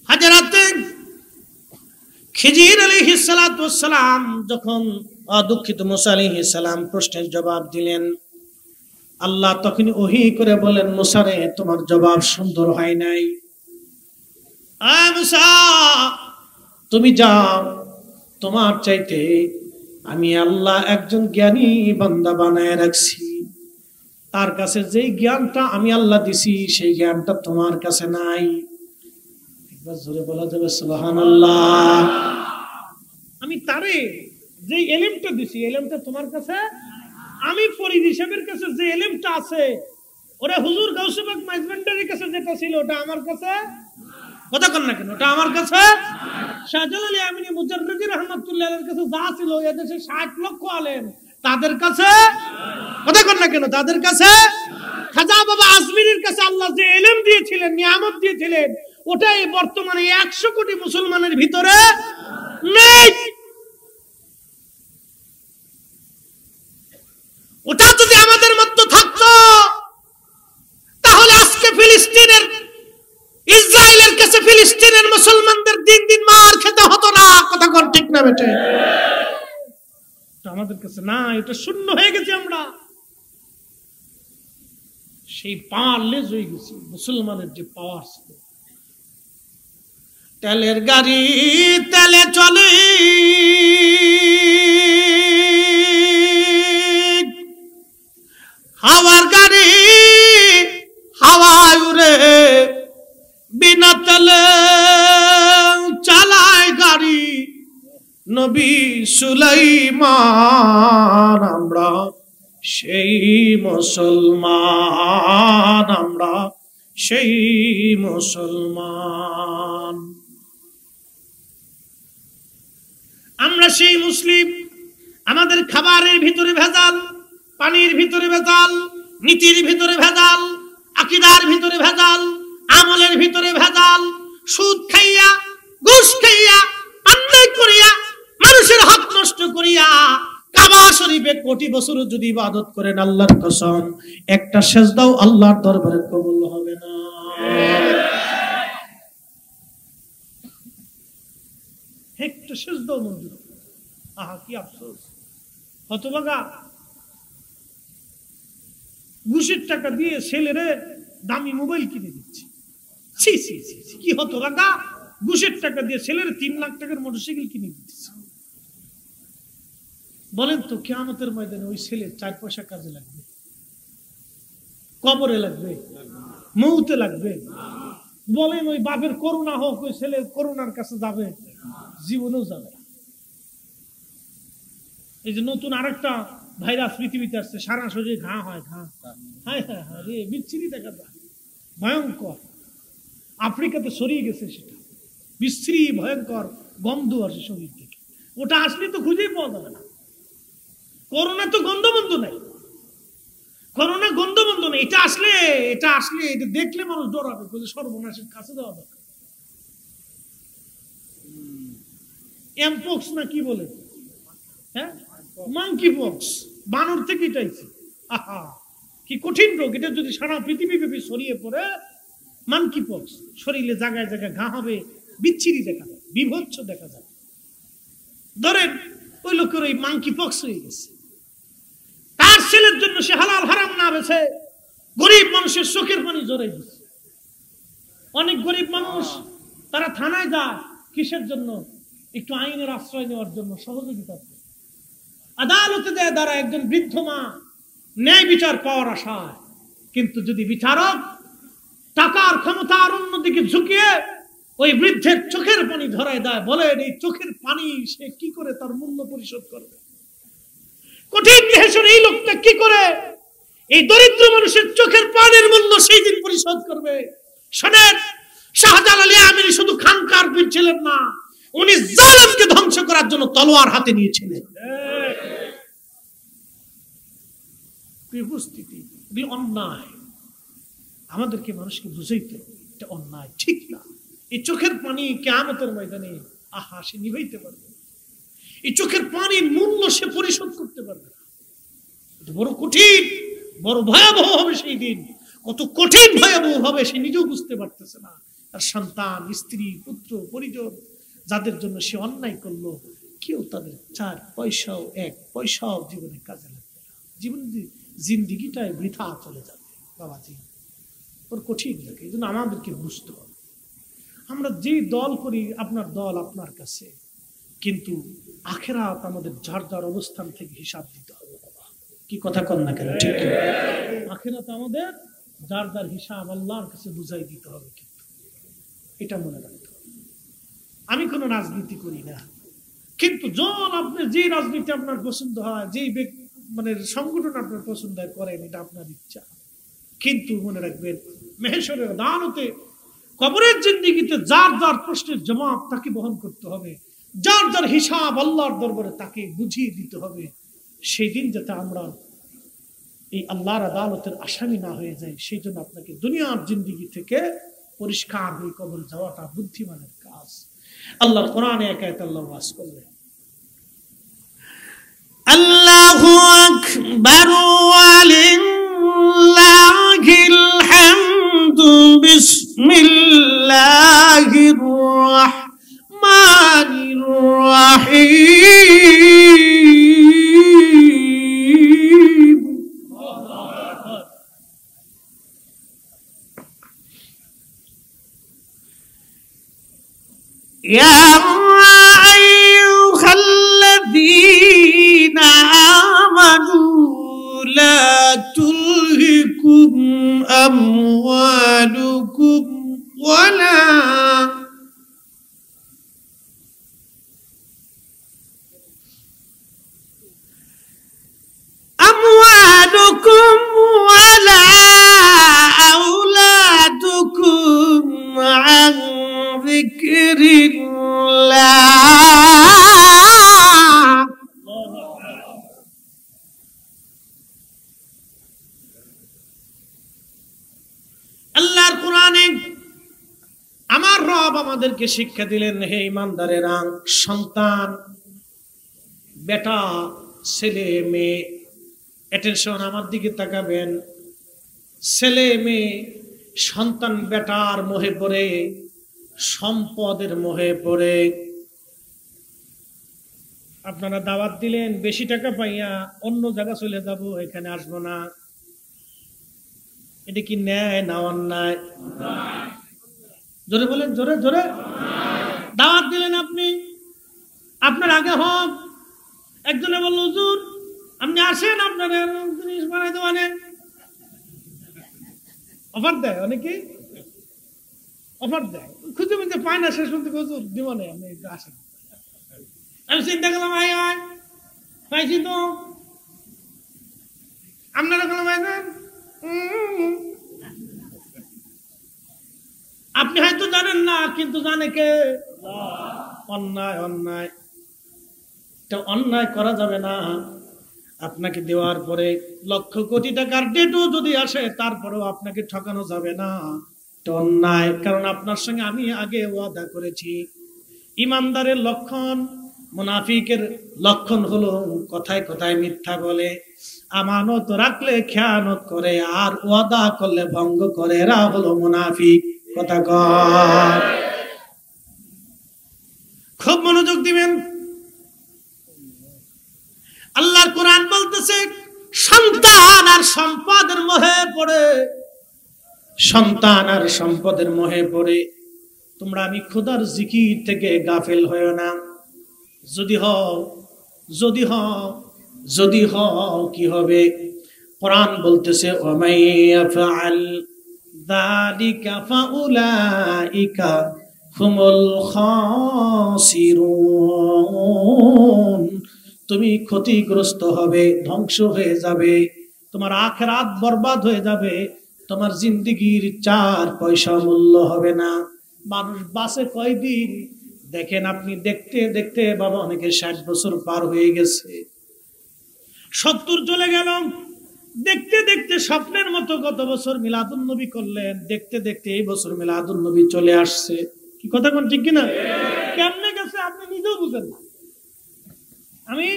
হযরতে খিজির আলাইহিস সালাতু ওয়াস সালাম যখন দুঃখিত মুসা আলাইহিস সালাম প্রশ্নের জবাব দিলেন, আল্লাহ তখন ওহী করে বলেন, মুসা রে, তোমার জবাব সুন্দর হয় নাই। মুসা, তুমি যাও, তোমার চাইতে আমি আল্লাহ একজন জ্ঞানী বান্দা বানায় রাখছি, তার কাছে যেই জ্ঞানটা আমি আল্লাহ দিছি সেই জ্ঞানটা তোমার কাছে নাই। একবার জোরে বলা যাবে সুবহানাল্লাহ। আমি তারে যে ইলমটা দিছি, ইলমটা তোমার কাছে, আমি ফরিদ সাহেবের কাছে যে ইলমটা আছে, ওরে হুজুর গাউসে পাক মাইজভান্ডারির কাছে যেটা ছিল ওটা আমার কাছে, কথা কন না কেন, ওটা আমার কাছে। শাহজালাল আমিনী মুজাররদি রাহমাতুল্লাহ আলাইহির কাছে যা ছিল, এদেশে 60 লক্ষ আলেম, তাদের কাছে, কথা কন না কেন, তাদের কাছে। খাজা বাবা আজমিরের কাছে আল্লাহ যে ইলম দিয়েছিলেন, নিয়ামত দিয়েছিলেন, ওটাই বর্তমানে 100 কোটি মুসলমানের ভিতরে নেই। ওটা যদি আমাদের মধ্যে থাকতো তাহলে আজকে ফিলিস্তিনের, ইসরায়েলের কাছে ফিলিস্তিনের মুসলমানদের দিন দিন মার খেতে হতো না, কথা কোন ঠিক না বেটে? আমাদের কাছে না, এটা শূন্য হয়ে গেছে। আমরা সেই পাওয়ারলেস হয়ে গেছি। মুসলমানের যে পাওয়ার ছিল, তেলের গাড়ি তেলে চলে, হাওয়ার গাড়ি হাওয়ায় উড়ে, বিনা তেলে চালায় গাড়ি নবী সুলাইমান। আমরা সেই মুসলমান, আমরা সেই মুসলমান, আমরা সেই মুসলিম। আমাদের খাবারের ভিতরে ভেজাল, পানির ভিতরে ভেজাল, নীতির ভিতরে ভেজাল, আকীদার ভিতরে ভেজাল, আমলের ভিতরে ভেজাল। সুদ খাইয়া, ঘুষ খাইয়া, অন্যায় করিয়া, মানুষের হক নষ্ট করিয়া কাবা শরীফে কোটি বছর যদি ইবাদত করেন, আল্লাহর কসম একটা সেজদাও আল্লাহর দরবারে কবুল হবে না। একটা সেজদাও মঞ্জুর। আহা, কি আফসোস! হতভাগা, ঘুষের টাকা দিয়ে ছেলেরে দামি মোবাইল কিনে দিচ্ছে। ছি ছি ছি, কি হতভাগা! ঘুষের টাকা দিয়ে ছেলের 3 লাখ টাকার মোটরসাইকেল কিনে দিচ্ছে। বলেন তো, কিয়ামতের ময়দানে ওই ছেলে 4 পয়সা কাজে লাগবে? কবরে লাগবে? মৌতে লাগবে? বলেন ওই বাপের করোনা হোক, ওই ছেলে করোনার কাছে যাবে? জীবনেও যাবে না। এই যে নতুন আরেকটা ভাইরাস পৃথিবীতে আসছে, সারা শরীরে ঘা হয়, ঘা, হায় হায় হায় রে, বিচ্ছিরি দেখা যায়, ভয়ঙ্কর। আফ্রিকাতে ছড়িয়ে গেছে সেটা, বিশ্রী ভয়ঙ্কর গন্ধ আসে শরীর থেকে। ওটা আসলে তো খুঁজেই পাওয়া যাবে না। করোনা তো গন্ধবন্ধ নাই, করোনা গন্ধবন্ধ নেই। এটা আসলে এটা দেখলে মানুষ ডরাবে, সর্বনাশের কাছে দেওয়া যাবে। এমপক্স না কি বলে, হ্যাঁ, মাংকি পক্স, বানর থেকে এটাইছে। আহা, কি কঠিন রোগ! এটা যদি সারা পৃথিবী ব্যাপী ছড়িয়ে পড়ে, মাংকি পক্স, শরীরে জায়গায় জায়গায় ঘা হবে, বিচ্ছিরি দেখা যায়, বিভৎস দেখা যায়। ধরেন ওই লোকের ওই মাংকি পক্স হয়ে গেছে, তার ছেলের জন্য সে হালাল হারাম না বেছে গরিব মানুষের চোখের পানি জড়াই দিচ্ছে। অনেক গরিব মানুষ তারা থানায় যায় কিসের জন্য? একটু আইনের আশ্রয় নেওয়ার জন্য, সহযোগিতা। আদালতে দেয় দ্বারা একজন বৃদ্ধ মা ন্যায় বিচার পাওয়ার আশায়, কিন্তু যদি বিচারক টাকার ক্ষমতার অন্যদিকে ঝুঁকিয়ে ওই বৃদ্ধের চোখের পানি ধরায় দেয়, বলেন এই চোখের পানি সে কি করে তার মূল্য পরিশোধ করবে? কঠিন দেহের এই লোকটা কি করে এই দরিদ্র মানুষের চোখের পানির মূল্য সেই দিন পরিশোধ করবে? শোনেন, শাহজালাল আমিনী শুধু খানকার পীর ছিলেন না, উনি জালেমকে ধ্বংস করার জন্য তলোয়ার হাতে নিয়েছিলেন। উপস্থিতি অন্যায়, আমাদেরকে মানুষকে বুঝাইতে, এটা অন্যায়, ঠিক না। এই চোখের পানি কিয়ামতের ময়দানে আহা সে নিভাইতে পারবে, এই চোখের পানির মূল্য সে পরিশোধ করতে পারবে না। এটা বড় কঠিন, বড় ভয়াবহ হবে সেই দিন। কত কঠিন ভয়াবহ হবে সে নিজেও বুঝতে পারতেছে না। তার সন্তান, স্ত্রী, পুত্র, পরিজন, যাদের জন্য সে অন্যায় করলো, কেউ তাদের 4 পয়সাও 1 পয়সাও জীবনে কাজে লাগবে না, জীবন জিন্দিগিটাই বৃথা চলে যাবে বাবাজি। ওর কঠিন লাগে। এই জন্য আমাদেরকে বুঝতে হবে, আমরা যে দল করি আপনার দল আপনার কাছে, কিন্তু আখেরাত আমাদের যার যার অবস্থান থেকে হিসাব দিতে হবে বাবা। কি কথা কন না কেন? ঠিক আখেরাত আমাদের যার যার হিসাব আল্লাহর কাছে বুঝাই দিতে হবে, কিন্তু এটা মনে রাখতে হবে। আমি কোনো রাজনীতি করি না, কিন্তু যখন আপনি যে রাজনীতি আপনার পছন্দ হয়, যেই মানে সংগঠন আপনার পছন্দ হয় করেন, এটা আপনার ইচ্ছা। কিন্তু মনে রাখবেন, মেহেশরের আদালতে কবরের জিন্দেগিতে যার যার প্রশ্নের জবাব তাকে বহন করতে হবে, যার যার হিসাব আল্লাহর দরবারে তাকে বুঝিয়ে দিতে হবে। সেই দিন যাতে আমরা এই আল্লাহর আদালতের আসামি না হয়ে যাই, সেই জন্য আপনাকে দুনিয়ার জিন্দেগি থেকে পরিষ্কার হয়ে কবরে যাওয়াটা বুদ্ধিমানের কাজ। আল্লাহর কোরআনে এক আয়াতে আল্লাহ ওয়াজ করলেন, আল্লাহু আকবার ওয়ালিল্লাহিল হামদু বিসমিল্লাহির রাহমানির রাহিম। ইয়া الذين آمنوا لا تلهكم أموالكم ولا أولادكم عن ذكر الله। আল্লাহর কোরআনে আমার রব আমাদেরকে শিক্ষা দিলেন, হে ইমানদারেরা, সন্তান, বেটা, ছেলে, মেয়ে, অ্যাটেনশন, আমার দিকে তাকাবেন। ছেলে মেয়ে, সন্তান বেটার মোহে পড়ে, সম্পদের মোহে পড়ে আপনারা দাওয়াত দিলেন, বেশি টাকা পাইয়া অন্য জায়গা চলে যাব, এখানে আসবো না। এটা কি ন্যায় না অন্যায়? জোরে বলেন, জোরে জোরে। দাওয়াত দিলেন আপনি, আপনার আগে হোক। একজনে বলল, হুজুর আপনি আসেন, আপনার জিনিস বানাই দেওয়ানে অফার দেয়, অনেকেই অফার দেয়, খুঁজে খুঁজে পায় না, শেষ পর্যন্ত হুজুর দিব না, আপনি আসেন। আমি চিন্তা করলাম, আয় আয় পাইছি তো। আপনারা কোনো পাইছেন? আপনি হয়তো জানেন না, কিন্তু জানে কে? অন্যায়, অন্যায়। অন্যায় করা যাবে না। আপনাকে দেওয়ার পরে লক্ষ কোটি টাকার ডেটও যদি আসে, তারপরেও আপনাকে ঠকানো যাবে না, এটা অন্যায়। কারণ আপনার সঙ্গে আমি আগে ওয়াদা করেছি। ইমানদারের লক্ষণ, মুনাফিকের লক্ষণ হলো কথায় কথায় মিথ্যা বলে, আমানত রাখলে খেয়ানত করে, আর ওয়াদা করলে ভঙ্গ করে। এরা হলো মুনাফিক। কথা কয়, খুব মনোযোগ দিবেন। আল্লাহর কোরআন বলতেছে, সন্তান আর সম্পদের মোহে পড়ে, সন্তান আর সম্পদের মোহে পড়ে তোমরা আমি খোদার জিকির থেকে গাফেল হয়ো না। যদি হও, যদি হও, যদি হও, কি হবে? কোরআন বলতেছে, ওয়ামাইয়াফআল যালিকা ফাউলাইকা হুমুল খাসিরুন। তুমি ক্ষতিগ্রস্ত হবে, ধ্বংস হয়ে যাবে, তোমার আখিরাত বরবাদ হয়ে যাবে, তোমার জিন্দেগির 4 পয়সা মূল্য হবে না। মানুষ বাঁচে কয়দিন দেখেন আপনি? দেখতে দেখতে বাবা অনেকে 60 বছর পার হয়ে গেছে, 70 চলে গেল। দেখতে দেখতে স্বপ্নের মতো গত বছর মিলাদুন নবী করলেন, দেখতে দেখতে এই বছর মিলাদুন নবী চলে আসছে। কি কথা কোন ঠিক কিনা? কেমনে গেছে আপনি নিজেও বুঝেন না, আমি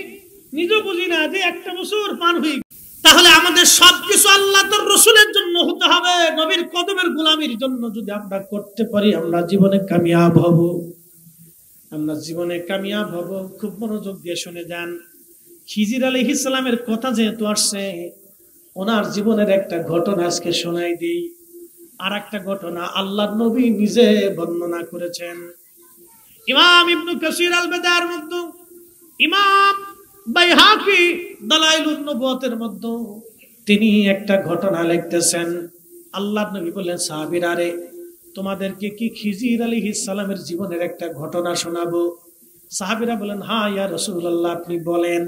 নিজেও বুঝি না যে একটা বছর পার হয়ে। তাহলে আমাদের সবকিছু আল্লাহ তার রাসূলের জন্য হতে হবে, নবীর কদমের গোলামির জন্য যদি আমরা করতে পারি, আমরা জীবনে কামিয়াব হব। আমরা জীবনে কামিয়াব হব। খুব মনোযোগ দিয়ে শুনে যান। খিজির আলাইহিস সালামের কথা যেহেতু আসছে, ওনার জীবনের একটা ঘটনা আজকে শোনাই দিই। আর একটা ঘটনা আল্লাহর নবী নিজে বর্ণনা করেছেন। ইমাম ইবনে কাসির আল বাদার মধ্যে, ইমাম বাইহাকি দালাইলুন নবুওয়াতের মধ্যে তিনি একটা ঘটনা লিখতেছেন। আল্লাহর নবী বললেন, সাহাবীরা রে, তোমাদেরকে কি খিজির আলাইহিস সালামের জীবনের একটা ঘটনা শোনাবো? সাহাবীরা বলেন, হ্যাঁ ইয়া রাসূলুল্লাহ, আপনি বলেন।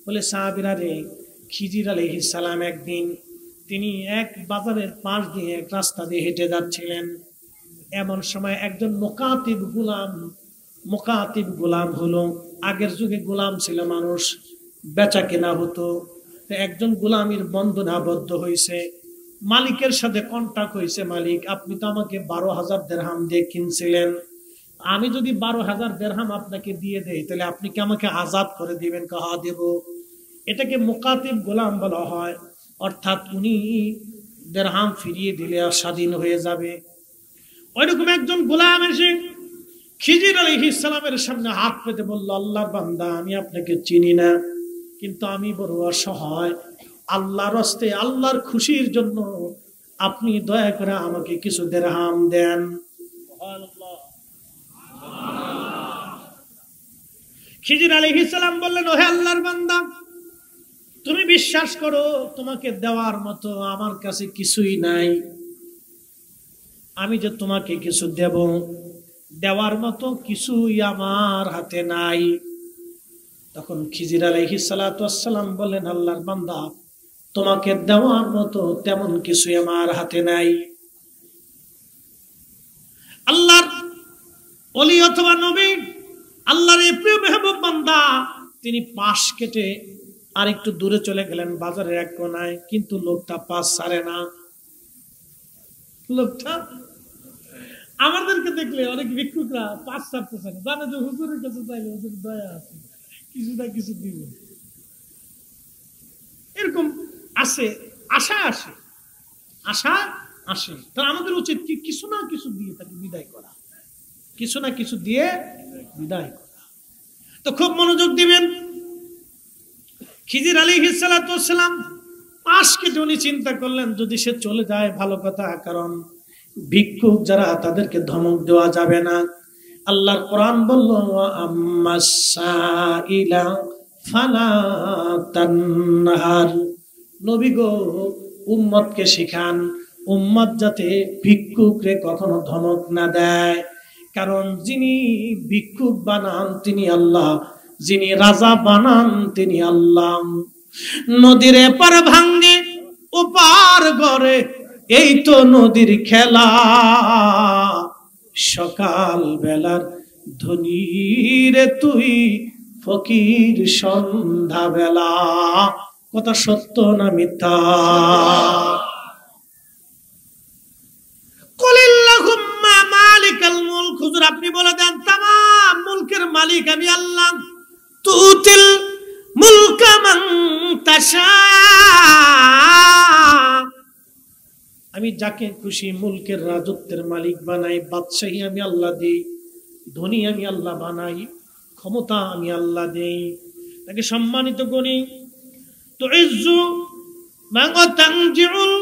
বলে, সাহাবীরা রে, খিজির আলাইহিস সালাম একদিন তিনি এক বাজারের পাশ দিয়ে এক রাস্তা দিয়ে হেঁটে যাচ্ছিলেন। এমন সময় একজন মুকাতিব গোলাম হলো। আগের যুগে গোলাম ছিল, মানুষ বেচা কেনা হতো। একজন গোলামির বন্ধনে আবদ্ধ হয়েছে, মালিকের সাথে কন্টাক্ট হয়েছে। মালিক, আপনি তো আমাকে 12,000 দিরহাম দিয়ে কিনছিলেন, আমি যদি 12,000 দিরহাম আপনাকে দিয়ে দেই তাহলে আপনি কি আমাকে আজাদ করে দিবেন? কাহা দেব। এটাকে মুকাতিব গোলাম বলা হয়, অর্থাৎ উনি দিরহাম ফিরিয়ে দিলে স্বাধীন হয়ে যাবে। ওইরকম একজন গোলাম এসে খিজির আলাইহিস সালামের সামনে হাত পেতে বলল, আল্লাহর বান্দা, আমি আপনাকে চিনি না, কিন্তু আমি বড় অসহায়, আল্লাহর রাস্তায় আল্লাহর খুশির জন্য আপনি দয়া করে আমাকে কিছু দিরহাম দেন। খিজির আলাইহিস সালাম বললেন, ওহে আল্লাহর বান্দা, তুমি বিশ্বাস করো তোমাকে দেওয়ার মতো আমার কাছে কিছুই নাই, আমি যে তোমাকে কিছু দেব, দেওয়ার মতো কিছুই আমার হাতে নাই। তখন খিজির আলাইহিস সালাতু ওয়াস সালাম বললেন, আল্লাহর বান্দা, তোমাকে দেওয়ার মতো তেমন কিছুই আমার হাতে নাই। আল্লাহর ওলি অথবা নবী, আল্লাহর এই প্রিয় মেহবুব বান্দা, তিনি পাশ কেটে আর একটু দূরে চলে গেলেন বাজারের এক কোনায়, কিন্তু লোকটা পাশ ছাড়ে না। লোকটা আমাদেরকে দেখলে অনেক ভিক্ষুকরা পাশ ছাড়তে চায়, জানে যে হুজুরের কাছে চাইলে হুজুর দয়া আছে, কিছু না কিছু দিব। এরকম আসে, আশা আসে। তো আমাদের উচিত কি কিছু না কিছু দিয়ে তাকে বিদায় করা, কিছু না কিছু দিয়ে বিদায় করা। তো খুব মনোযোগ দিবেন। খিজির আলাইহিস সালাতু ওয়াস সালাম পাশ কেটে উনি চিন্তা করলেন, যদি সে চলে যায় ভালো কথা, কারণ ভিক্ষুক যারা তাদেরকে ধমক দেওয়া যাবে না। আল্লাহর কোরআন বলল, আম্মাস সাইলা ফালা তানহার। নবী গো, উম্মতকে শিখান, উম্মত যাতে ভিক্ষুকরে কখনো ধমক না দেয়, কারণ যিনি ভিক্ষুক বানান তিনি আল্লাহ, যিনি রাজা বানান তিনি আল্লাহ। নদীর এপার ভাঙ্গে ওপার গড়ে, এই তো নদীর খেলা, সকাল বেলার ধনী রে তুই, ফকির সন্ধ্যা বেলা। কথা সত্য না মিথ্যা? কুলিল্লাহুম্মা মালিকাল মুলক, হুজুর আপনি বলে দেন তামাম মুলকের মালিক আমি আল্লাহ। তুতিল মুলকা মান তাশা, আমি যাকে খুশি মুলকের রাজত্বের মালিক বানাই, বাদশাহী আমি আল্লাহ দেই, ধনী আমি আল্লাহ বানাই, ক্ষমতা আমি আল্লাহ দেই, তাকে সম্মানিত করি। তো ইজ্জু মান তানজিউল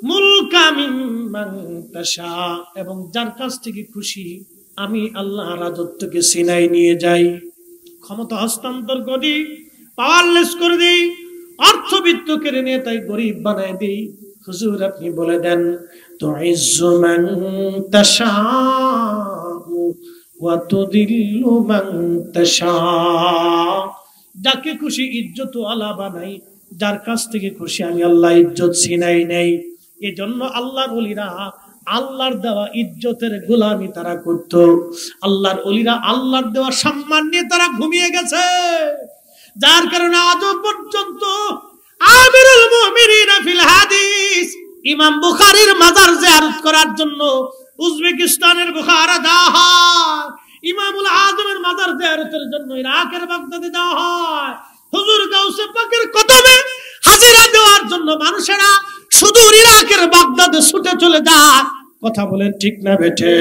মুলকা মিম্মান তাশা, এবং যার কাছ থেকে খুশি আমি আল্লাহ রাজত্বকে সিনাই নিয়ে যাই, ক্ষমতা হস্তান্তর করি, পাওয়ারলেস করে দেই, অর্থবিত্ত কেড়ে নিয়ে তাই গরিব বানায় দেই। হুজুর আপনি বলে দেন, তুইজ্জু মান তাশা ওয়া তুদিল্লু মান তাশা, যাকে খুশি ইজ্জত আলা বানাই, যার কাছ থেকে খুশি আমি আল্লাহ ইজ্জত ছিনাই নেই। এজন্য আল্লাহর ওলিরা আল্লাহর দেওয়া ইজ্জতের গোলামি তারা করত। আল্লাহর ওলিরা আল্লাহর দেওয়া সম্মান নিয়ে তারা ঘুমিয়ে গেছে, যার কারণে আজ পর্যন্ত আমিরুল মুমিনিন ফিল হাদিস ইমাম বুখারীর মাজার জিয়ারত করার জন্য উজবেকিস্তানের বুখারা যাওয়া হয়, ইমামুল আজমের মাজার জিয়ারতের জন্য ইরাকের বাগদাদে যাওয়া হয়, হুজুর গাউসে পাকের কদমে হাজিরা দেওয়ার জন্য মানুষেরা সুদূর ইরাকের বাগদাদে ছুটে চলে যায়। কথা বলেন ঠিক না বেঠে?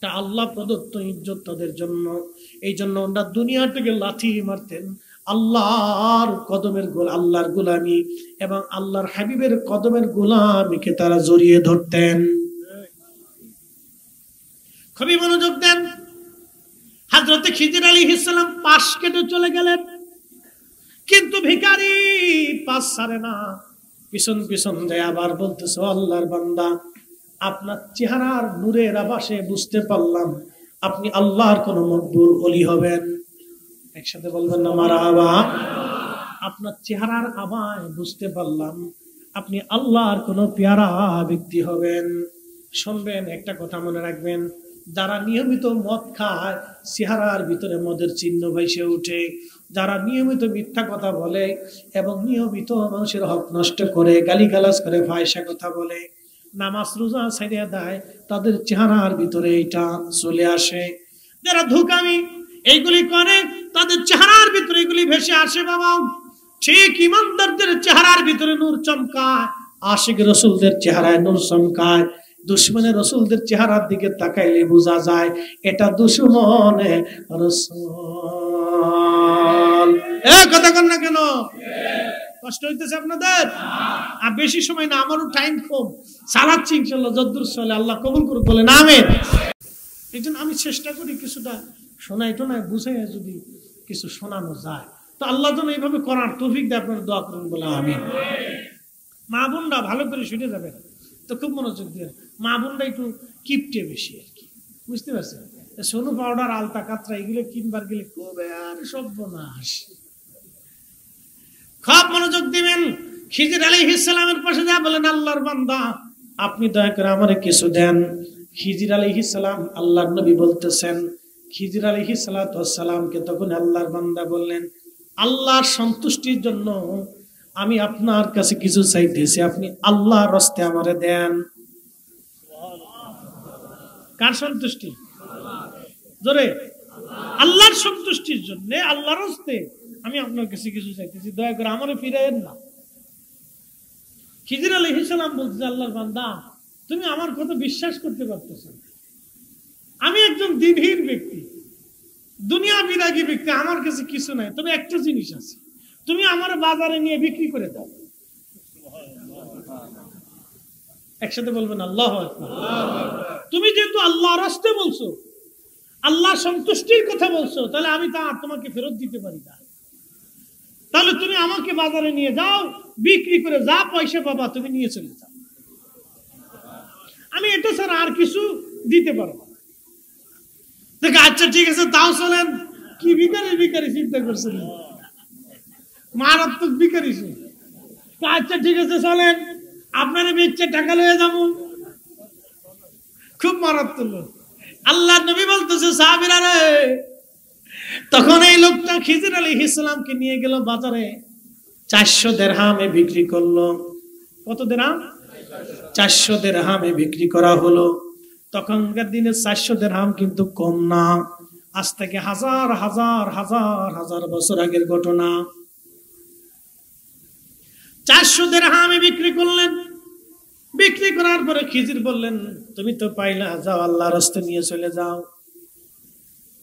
তা আল্লাহ প্রদত্ত ইজ্জত তাদের জন্য। এই জন্য ওনারা দুনিয়া থেকে লাথি মারতেন আল্লাহর কদমের আল্লাহর গোলামি এবং আল্লাহর হাবিবের কদমের গোলামিকে তারা জড়িয়ে ধরতেন। খুবই মনোযোগ দেন। হযরত খিজির আলাইহিস সালাম পাশ কেটে চলে গেলেন, কিন্তু ভিখারি পাশ ছাড়ে না, পিছন পিছন যায় আবার বলতেছে, আল্লাহর বান্দা, আপনার চেহারার নূরের আভাসে বুঝতে পারলাম আপনি আল্লাহর কোন মকবুল ওলি হবেন। একসাথে বলবেন না মারহাবা। আপনার চেহারার আভায় বুঝতে পারলাম আপনি আল্লাহর কোন পেয়ারা ব্যক্তি হবেন। শুনবেন, একটা কথা মনে রাখবেন, যারা নিয়মিত মদ খায় চেহারার ভিতরে মদের চিহ্ন ভাইসে উঠে। যারা নিয়মিত মিথ্যা কথা বলে এবং নিয়মিত মানুষের হক নষ্ট করে, গালিগালাজ করে, ফাহিশা কথা বলে, নামাজ রোজা ছাইড়া দেয়, তাদের চেহারার ভিতরে এটা চলে আসে। যারা ধোঁকামি এইগুলি করে তাদের চেহারার ভিতরে এগুলি ভেসে আসে। বাবা, ঠিক ইমানদারদের চেহারার ভিতরে নূর চমকায়, আশিক রাসূলদের চেহারায় নূর চমকায়। দুশমনের রাসূলদের চেহারার দিকে তাকাইলে বোঝা যায় এটা দুশমনে রাসূল। কথা কন না কেন? কষ্ট হইতেছে আপনাদের? আর বেশি সময় না, আমারও টাইম কম, চালাচ্ছি ইনশাআল্লাহ যদ্দূর চলে, আল্লাহ কবুল করুক, বলেন আমিন। এই জন্য আমি চেষ্টা করি কিছুটা শোনাই টোনায় বুঝে যদি কিছু শোনানো যায় তো আল্লাহ যেন এইভাবে করার তৌফিক দেয়। আপনারা দোয়া করুন, বলে আমিন। মা বোনরা ভালো করে শুনে যাবেন তো, খুব মনোযোগ দিয়ে। মা বোনরা একটু কিপটে বেশি আর কি, বুঝতে পারছেন? সোনু পাউডার, আলতা কাতরা এগুলো কিনবার গেলে খুব আর সর্বনাশ। খুব মনোযোগ দিবেন। খিজির আলাইহিস সালামের পাশে যা বলেন, আল্লাহর বান্দা আপনি দয়া করে আমারে কিছু দেন। খিজির আলাইহিস সালাম আল্লাহর নবী বলতেছেন, খিজির আলাইহিস সালাতু ওয়াস সালামকে তখন আল্লাহর বান্দা বললেন, আল্লাহর সন্তুষ্টির জন্য আমি আপনার কাছে কিছু চাইতেছি, আপনি আল্লাহর রাস্তায় আমারে দেন। কার সন্তুষ্টি? জোরে। আল্লাহর সন্তুষ্টির জন্য আল্লাহর রাস্তায় আমি আপনার কাছে কিছু চাইতেছি, দয়া করে আমারে ফিরায়েন না। খিজির আলাইহিস সালাম বলছে, আল্লাহর বান্দা তুমি আমার কথা বিশ্বাস করতে পারতেছ না, আমি একজন দ্বিধীর ব্যক্তি, দুনিয়া বিরাগী ব্যক্তি, আমার কাছে কিছু নাই, তবে একটা জিনিস আছে, তুমি আমার বাজারে নিয়ে বিক্রি করে দাও। একসাথে বলবেন আল্লাহু আকবার। তুমি যেহেতু আল্লাহর রাস্তায় বলছো, আল্লাহ সন্তুষ্টির কথা বলছো, তাহলে আমি তা তোমাকে ফেরত দিতে পারি না। তাহলে তুমি আমাকে বাজারে নিয়ে যাও, বিক্রি করে যা পয়সা পাবা তুমি নিয়ে চলে যাও, আমি এটা ছাড়া আর কিছু দিতে পারবো না। দেখ, আচ্ছা ঠিক আছে, তাও চলেন। কি ভিখারি চিন্তা করছেন, মারাত্মক ভিখারি। আচ্ছা ঠিক আছে চলেন, আপনার বেচে টাকা লয়ে যাবো। খুব মারাত্মক। আল্লাহ নবী বলতেছে, সাহাবীরা রে, তখন এই লোকটা খিজির আলাইহিস সালামকে নিয়ে গেল বাজারে, 400 দিরহামে বিক্রি করলো। কত দিরহাম? 400 দিরহামে বিক্রি করা হলো। তখনকার দিনে 400 দিরহাম কিন্তু কম না, আজ থেকে হাজার হাজার হাজার হাজার বছর আগের ঘটনা। 400 দিরহামে বিক্রি করলেন। বিক্রি করার পরে খিজির বললেন, তুমি তো পাইলা, যাও আল্লাহর রাস্তায় নিয়ে চলে যাও।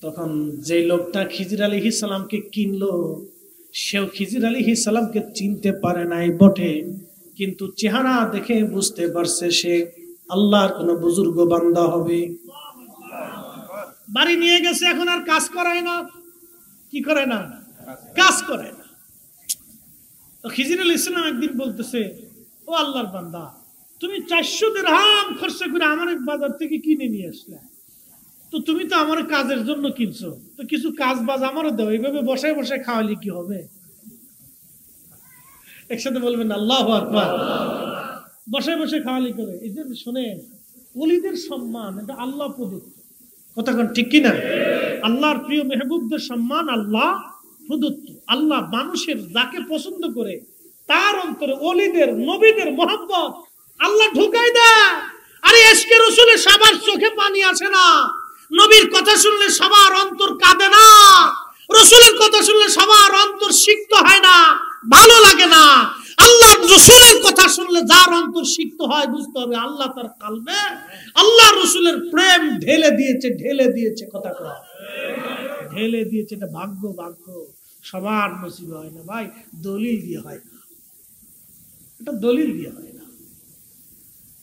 তখন যে লোকটা খিজির আলাইহিস সালামকে কিনলো, সেও খিজির আলাইহিস সালামকে চিনতে পারে নাই বটে, কিন্তু চেহারা দেখে বুঝতে পারছে সে আল্লাহর কোন বুজুর্গ বান্দা হবে। বাড়ি নিয়ে গেছে, এখন আর কাজ করায় না। কি করে না? কাজ করে না। তো খিজির আলাইহিস সালাম একদিন বলতেছে, ও আল্লাহর বান্দা, তুমি 400 দিরহাম খরচ করে আমার বাজার থেকে কিনে নিয়ে আসলে, তো তুমি তো আমার কাজের জন্য কিনছো, তো কিছু কাজ বাজ আমারও দাও, এইভাবে বসায় বসায় খাওয়ালে কি হবে? একসাথে বলবেন আল্লাহু আকবার। বসায় বসে খাওয়ালি করে। এই যে শোনেন, ওলিদের সম্মান এটা আল্লাহ প্রদত্ত, কথা কোন ঠিক কিনা? আল্লাহর প্রিয় মেহবুবদের সম্মান আল্লাহ প্রদত্ত। আল্লাহ মানুষের যাকে পছন্দ করে তার অন্তরে ওলিদের, নবীদের মহব্বত আল্লাহ ঢুকাই দেয়। আরে ইশকে রাসূলে সবার চোখে পানি আসে না, নবীর কথা শুনলে সবার অন্তর কাঁদে না, রাসূলের কথা শুনলে সবার অন্তর সিক্ত হয় না, ভালো লাগে না। আল্লাহ রাসূলের কথা শুনলে যার অন্তর সিক্ত হয় বুঝতে হবে আল্লাহ তার কালবে আল্লাহ রসুলের প্রেম ঢেলে দিয়েছে কথা কয় ঢেলে দিয়েছে। এটা ভাগ্য সবার নসিব হয় না ভাই, দলিল দিয়ে হয় না, এটা দলিল দিয়ে হয় না,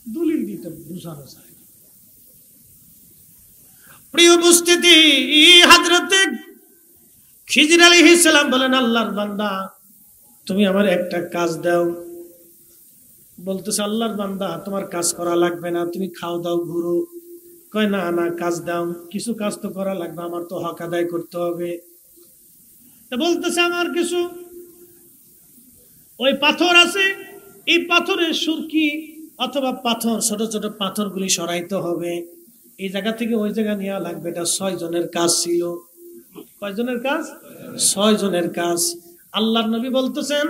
দলিল দিতে বুঝানো যায় না। প্রিয় উপস্থিতি, হযরতে খিজির আলাইহিস সালাম বলেন আল্লাহর বান্দা তুমি আমার একটা কাজ দাও। বলতেছে আল্লাহর বান্দা তোমার কাজ করা লাগবে না, তুমি খাও দাও ঘুরো। কয় না না কাজ দাও, কিছু কাজ তো করা লাগবে, আমার তো হক আদায় করতে হবে। বলতেছে আমার কিছু ওই পাথর আছে, এই পাথরের সুরকি অথবা পাথর ছোট ছোট পাথরগুলি সরাইতে হবে, এই জায়গা থেকে ওই জায়গা নেওয়া লাগবে। এটা 6 জনের কাজ ছিল। কয়জনের কাজ? 6 জনের কাজ। আল্লাহর নবী বলতেছেন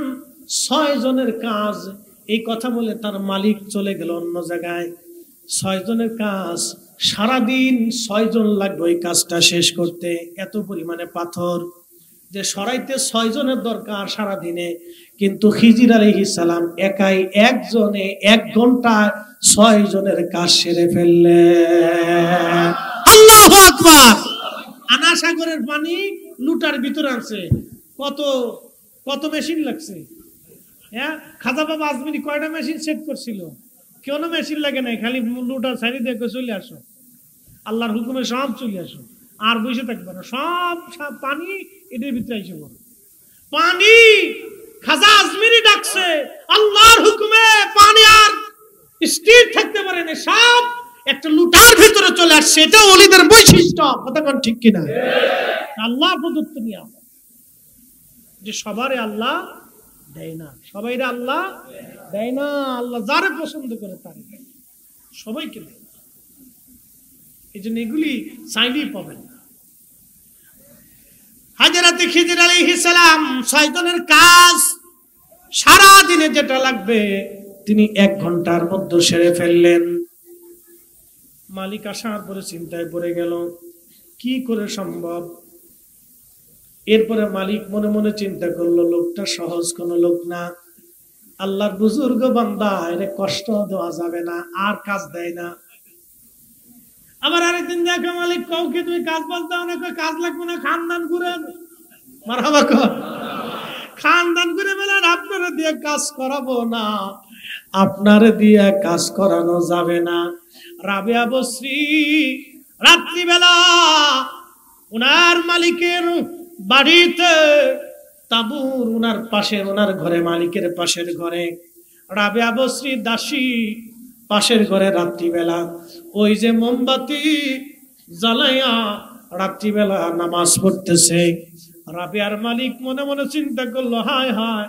6 জনের কাজ। এই কথা বলে তার মালিক চলে গেল অন্য জায়গায়। 6 জনের কাজ, সারাদিন 6 জন লাগবে ওই কাজটা শেষ করতে। এত পরিমাণে পাথর যে সরাইতে 6 জনের দরকার সারাদিনে, কিন্তু খিজির আলাইহিস সালাম একাই একজনে 1 ঘন্টায় 6 জনের কাজ সেরে ফেললেন। আল্লাহু আকবার। আনা সাগরের পানি লুটার ভিতরে আছে, কত মেশিন লাগছে? হ্যাঁ, খাজা বাবা আজমিরি কয়টা মেশিন সেট করছিল? কেন মেশিন লাগে নাই, খালি লুটার সাইড দিয়ে চলে আসো, আল্লাহর হুকুমে সব চলে আসো, আর বসে থাকবে না, সব পানি এদের ভিতরে এসে পড়ো। পানি খাজা আজমিরি ডাকছে, আল্লাহর হুকুমে পানি আর স্থির থাকতে পারে না, সব একটা লুটার ভিতরে চলে আসছে। এটা ওলিদের বৈশিষ্ট্য, কথা কোন ঠিক কিনা? আল্লাহ প্রদত্ত নিয়ম যে সবারে আল্লাহ দেয় না, সবাই আল্লাহ দেয় না, আল্লাহ যারে পছন্দ করে তারে দেয়, সবাইকে দেয় না। এই জন্য এগুলি চাইলেই পাবেন না। হযরত খিজির আলাইহিস সালাম 6 জনের কাজ সারা দিনে যেটা লাগবে তিনি 1 ঘন্টার মধ্যে সেরে ফেললেন। মালিক আসার পরে চিন্তায় পড়ে গেল কি করে সম্ভব। এরপরে মালিক মনে মনে চিন্তা করলো লোকটা সহজ কোন লোক না, আল্লাহর বুজুর্গ বান্দা, এর কষ্ট দেওয়া যাবে না, আর কাজ দেয় না। আবার আরেকদিন দেখো মালিক কাউকে তুমি কাজ বাজ দাও না, কাজ লাগবে না, খানদান ঘুরে মারহাবা কর, খানদান ঘুরে বলেন আপনারা দিয়ে কাজ করাবো না, আপনারে দিয়ে কাজ করানো যাবে না। রাবিয়া বসরি রাত্রিবেলা উনার মালিকের বাড়িতে তাবুর, উনার পাশে, উনার ঘরে, মালিকের পাশের ঘরে রাবিয়া বসরি দাসী পাশের ঘরে রাত্রিবেলা ওই যে মোমবাতি জ্বালাইয়া রাত্রিবেলা নামাজ পড়তেছে। রাবিয়ার মালিক মনে মনে চিন্তা করলো হায় হায়,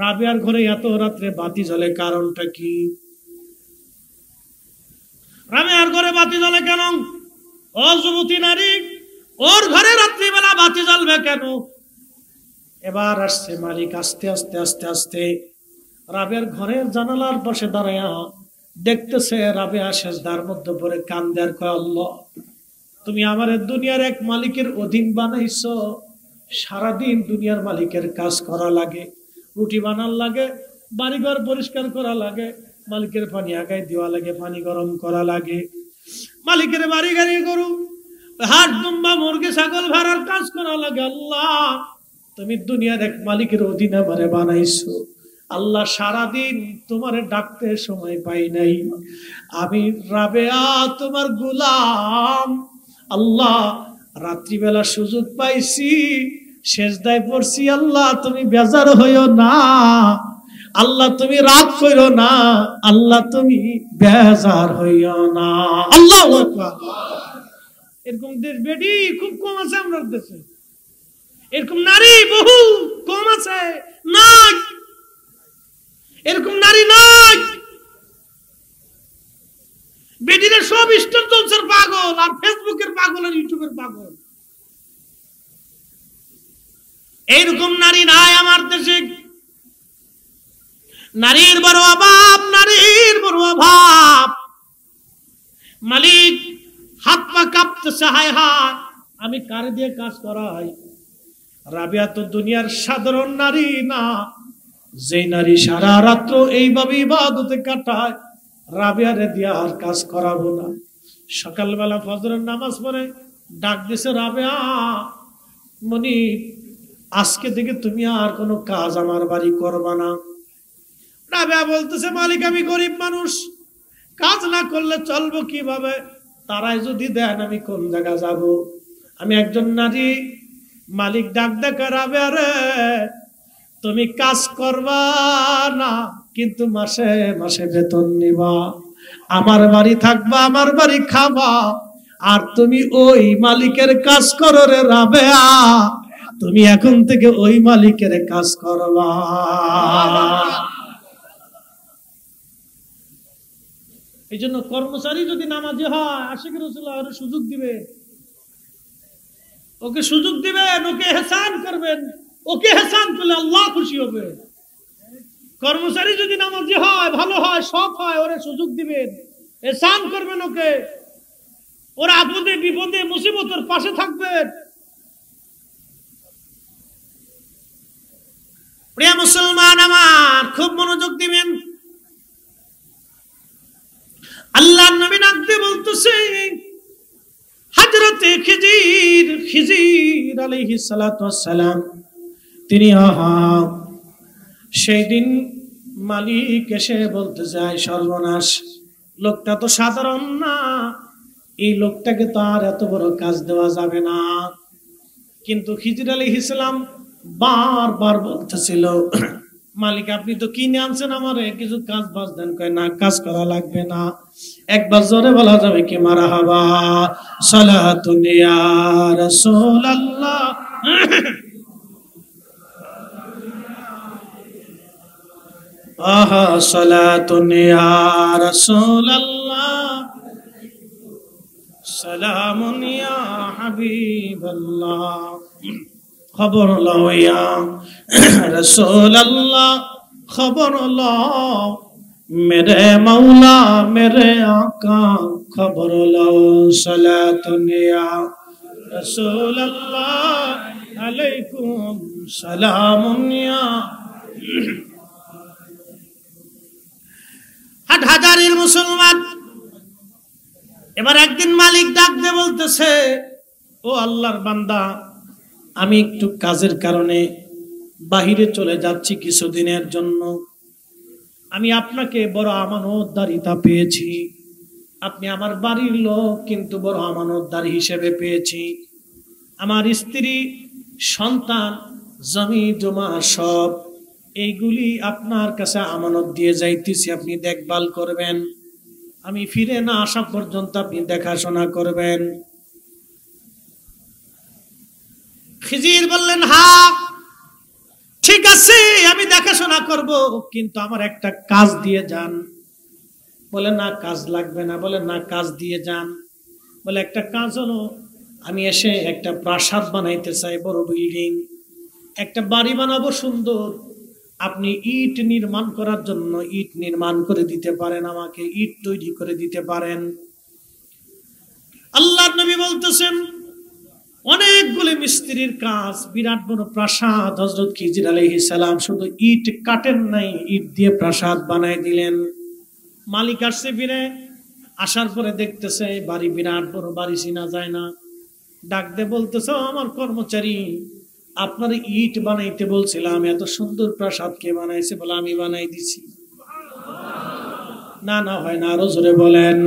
রাবিয়ার ঘরে এত রাত্রে বাতি জ্বলে, কারণটা কি? রাবিয়ার ঘরে বাতি জ্বলে কেন? ও যুবতী নারী, ওর ঘরে রাত্রিবেলা বাতি জ্বলবে কেন? এবার আসছে মালিক আস্তে আস্তে আস্তে আস্তে রাবিয়ার ঘরের জানালার পাশে দাঁড়ায়া দেখতেছে রাবিয়া সেজদার মধ্যে পড়ে কান্দে আর কয় আল্লাহ তুমি আমার দুনিয়ার এক মালিকের অধীন বানাইছো, সারাদিন দুনিয়ার মালিকের কাজ করা লাগে, রুটি বানার লাগে, বাড়িঘর পরিষ্কার করা লাগে, মালিকের পানি আগায় দেওয়া লাগে, পানি গরম করা লাগে, মালিকের বাড়ি গাড়ি গরু হাট দুম্বা মুরগি ছাগল ভাড়ার কাজ করা লাগে। আল্লাহ তুমি দুনিয়ার এক মালিকের অধীনে আমারে বানাইছো, আল্লাহ সারাদিন তোমারে ডাকতে সময় পাই নাই, আমি রাবেয়া তোমার গোলাম, আল্লাহ রাত্রিবেলা সুযোগ পাইছি, সেজদায় পড়ছি, আল্লাহ তুমি বেজার হইও না, আল্লাহ তুমি রাগ করো না, আল্লাহ তুমি বেজার হইও না। আল্লাহু আকবার। এরকম দেশ বেডি খুব কম আছে আমাদের দেশে, এরকম নারী বহু কম আছে, নাই এরকম নারী নাই। বেডিরা সব স্টার জলসার পাগল, আর ফেসবুকের পাগল, আর ইউটিউবের পাগল। এইরকম নারী নাই আমার দেশে। নারীর বড় অভাব, নারীর বড় অভাব। মালিক হাত পা কাঁপতেছে, হায় হায় আমি কারে দিয়ে কাজ করাই? রাবিয়া তো দুনিয়ার সাধারণ নারী না, যে নারী সারা রাত্র এইভাবে ইবাদতে কাটায়, রাবেয়ারে দিয়া আর কাজ করাবো না। সকালবেলা ফজরের নামাজ পড়ে ডাক দিছে, রাবেয়া মনি, আজকে থেকে তুমি আর কোনো কাজ আমার বাড়ি করবা না। রাবেয়া বলতেছে, মালিক আমি গরিব মানুষ, কাজ না করলে চলবো কিভাবে? তারাই যদি দেন আমি কোন জায়গা যাব? আমি একজন নারী। মালিক ডাক দেখা, রাবেয়া রে, তুমি কাজ করবা না, কিন্তু মাসে মাসে বেতন নিবা, আমার বাড়ি থাকবা, আমার বাড়ি খাবা, আর তুমি ওই মালিকের কাজ করো রে রাবেয়া, তুমি এখন থেকে ওই মালিকের কাজ করবা। এই জন্য কর্মচারী যদি নামাজি হয়, আশিক রাসূলুল্লাহ ওর সুযোগ দিবে, ওকে সুযোগ দিবেন, ওকে ইহসান করবেন, ওকে ইহসান করলে আল্লাহ খুশি হবে। কর্মচারী যদি নামাজি হয়, ভালো হয়, সৎ হয়, ওরে সুযোগ দিবেন, ইহসান করবেন, ওকে ওর আপদে বিপদে মুসিবতের পাশে থাকবেন। প্রিয় মুসলমান আমার, খুব মনোযোগ দিবেন। আল্লাহর নবী ডাকতে বলতেছে, হযরতে খিজির আলাইহিস সালাতু ওয়াস সালাম, তিনি সেই দিন মালিক এসে বলতে যায়, সর্বনাশ, লোকটা তো সাধারণ না, এই লোকটাকে তো আর এত বড় কাজ দেওয়া যাবে না। কিন্তু খিজির আলাইহিস সালাম বারবার বলতেছিল, মালিক আপনি তো কিনে আনছেন আমারে, কিছু কাজ বাজ দেন। কয় না, কাজ করা লাগবে না। একবার জোরে বলা যাবে কি মারহাবা, সালাতুন ইয়া রাসূলুল্লাহ, আহা সালাতুন ইয়া রাসূলুল্লাহ, সালামুন ইয়া হাবিবাল্লাহ, খবর লও ইয়া রাসূলুল্লাহ, খবর লও মেরে মৌলা মেরে আকা, খবর লও সালাতুন ইয়া রাসূলুল্লাহ, আলাইকুম সালামুন ইয়া। হাজারের মুসলমান, এবার একদিন মালিক ডাক দিয়ে বলতেছে, ও আল্লাহর বান্দা, আমি একটু কাজের কারণে বাহিরে চলে যাচ্ছি কিছুদিনের জন্য। আমি আপনাকে বড় আমানতদারিতা পেয়েছি, আপনি আমার বাড়ির লোক, কিন্তু বড় আমানতদার হিসেবে পেয়েছি। আমার স্ত্রী, সন্তান, জমি জমা সব এইগুলি আপনার কাছে আমানত দিয়ে যাইতেছি, আপনি দেখভাল করবেন, আমি ফিরে না আসা পর্যন্ত আপনি দেখাশোনা করবেন। খিজির বললেন, হ্যাঁ ঠিক আছে, আমি দেখাশোনা করব, কিন্তু আমার একটা কাজ দিয়ে যান। বলে না, কাজ লাগবে না। বলে না, কাজ দিয়ে যান। বলে একটা কাজ হলো, আমি এসে একটা প্রাসাদ বানাইতে চাই, বড় বিল্ডিং, একটা বাড়ি বানাবো সুন্দর, আপনি ইট নির্মাণ করার জন্য ইট নির্মাণ করে দিতে পারেন, আমাকে ইট তৈরি করে দিতে পারেন। আল্লাহর নবী বলতেছেন, অনেকগুলো মিস্ত্রির কাজ, বিরাট বড় প্রাসাদ। হযরত খিজির আলাইহিস সালাম শুধু ইট কাটেন নাই, ইট দিয়ে প্রাসাদ বানাই দিলেন। মালিক আসছে, ফিরে আসার পরে দেখতেছে বাড়ি বিরাট বড়, বাড়ি চিনা যায় না। ডাক দিয়ে বলতেছে, আমার কর্মচারী, আপনার ইট বানাইতে বলছিলাম, এত সুন্দর প্রাসাদ কে বানাইছে? বলে আমি বানাই দিছি। না না, হয় না, আরো জোরে বলেন।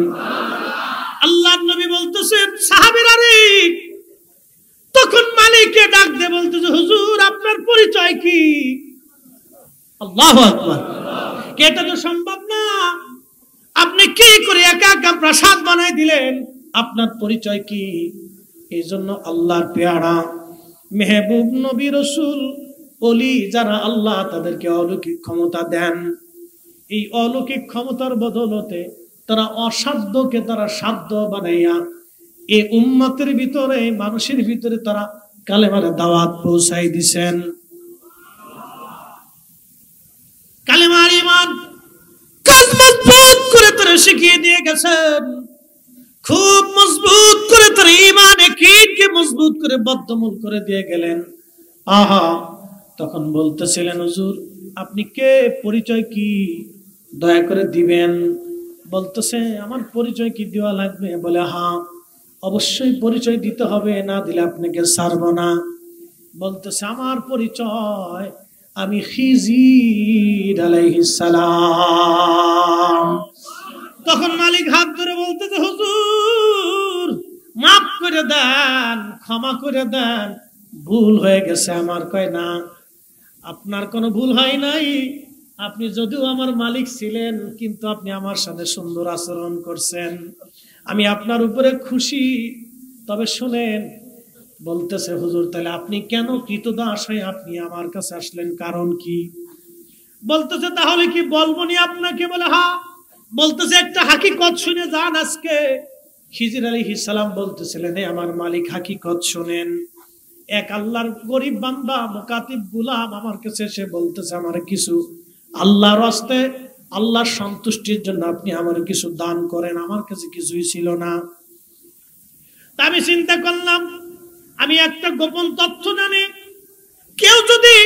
আল্লাহর নবী বলতেছেন, সাহাবীরা রে, তখন মালিককে ডাক দিয়ে বলতেছে, হুজুর আপনার পরিচয় কি? আল্লাহু আকবার। এটা তো সম্ভব না, আপনি কি করে একা একা প্রাসাদ বানাই দিলেন? আপনার পরিচয় কি? এই জন্য আল্লাহর পেয়ারা মেহবুব নবী রাসূল ওলি যারা, আল্লাহ তাদেরকে অলৌকিক ক্ষমতা দেন। এই অলৌকিক ক্ষমতার বদলতে তারা অসাধ্যকে তারা সাধ্য বানাইয়া এই উম্মতের ভিতরে, মানুষের ভিতরে তারা কালেমার দাওয়াত পৌঁছাই দিছেন। কালেমার ঈমান কাজ মজবুত করে তারা শিখিয়ে দিয়ে গেছেন, খুব মজবুত করে তারা ঈমানে কিনকে মজবুত করে বদ্ধমূল করে দিয়ে গেলেন। আহা, তখন বলতেছিলেন, হুজুর আপনি কে, পরিচয় কি, দয়া করে দিবেন। বলতেছে, আমার পরিচয় কি দেওয়া লাগবে? বলে, হ্যাঁ অবশ্যই পরিচয় দিতে হবে, না দিলে আপনাকে ছাড়বো না। বলতেছে, আমার পরিচয়, আমি খিজির আলাইহিস সালাম। তখন মালিক হাত ধরে বলতেছে, হুজুর মাফ করে দেন, ক্ষমা করে দেন, ভুল হয়ে গেছে আমার। কয়, না আপনার কোনো ভুল হয় নাই, আপনি যদিও আমার মালিক ছিলেন কিন্তু আপনি আমার সাথে সুন্দর আচরণ করছেন, আমি আপনার উপরে খুশি। তবে শুনেন, বলতেছে, হুজুর তাহলে আপনি কেন কৃতদাস হয়ে আপনি আমার কাছে আসলেন, কারণ কি? বলতেছে, তাহলে কি বলবো নি আপনাকে? বলে, হ্যাঁ। বলতেছে, একটা হাকিকত শুনে যান আজকে। খিজির আলাইহিস সালাম বলতেছিলেন, হে আমার মালিক, হাকিকত শুনেন। এক আল্লাহর গরিব বান্দা, মুকাতিব গোলাম আমার কাছে এসে বলতেছে, আমার কিছু আল্লাহর রাস্তে, আল্লাহর সন্তুষ্টির জন্য আপনি আমার কিছু দান করেন। আমার কাছে কিছুই ছিল না। তা আমি চিন্তা করলাম, আমি একটা গোপন তথ্য জানি, কেউ যদি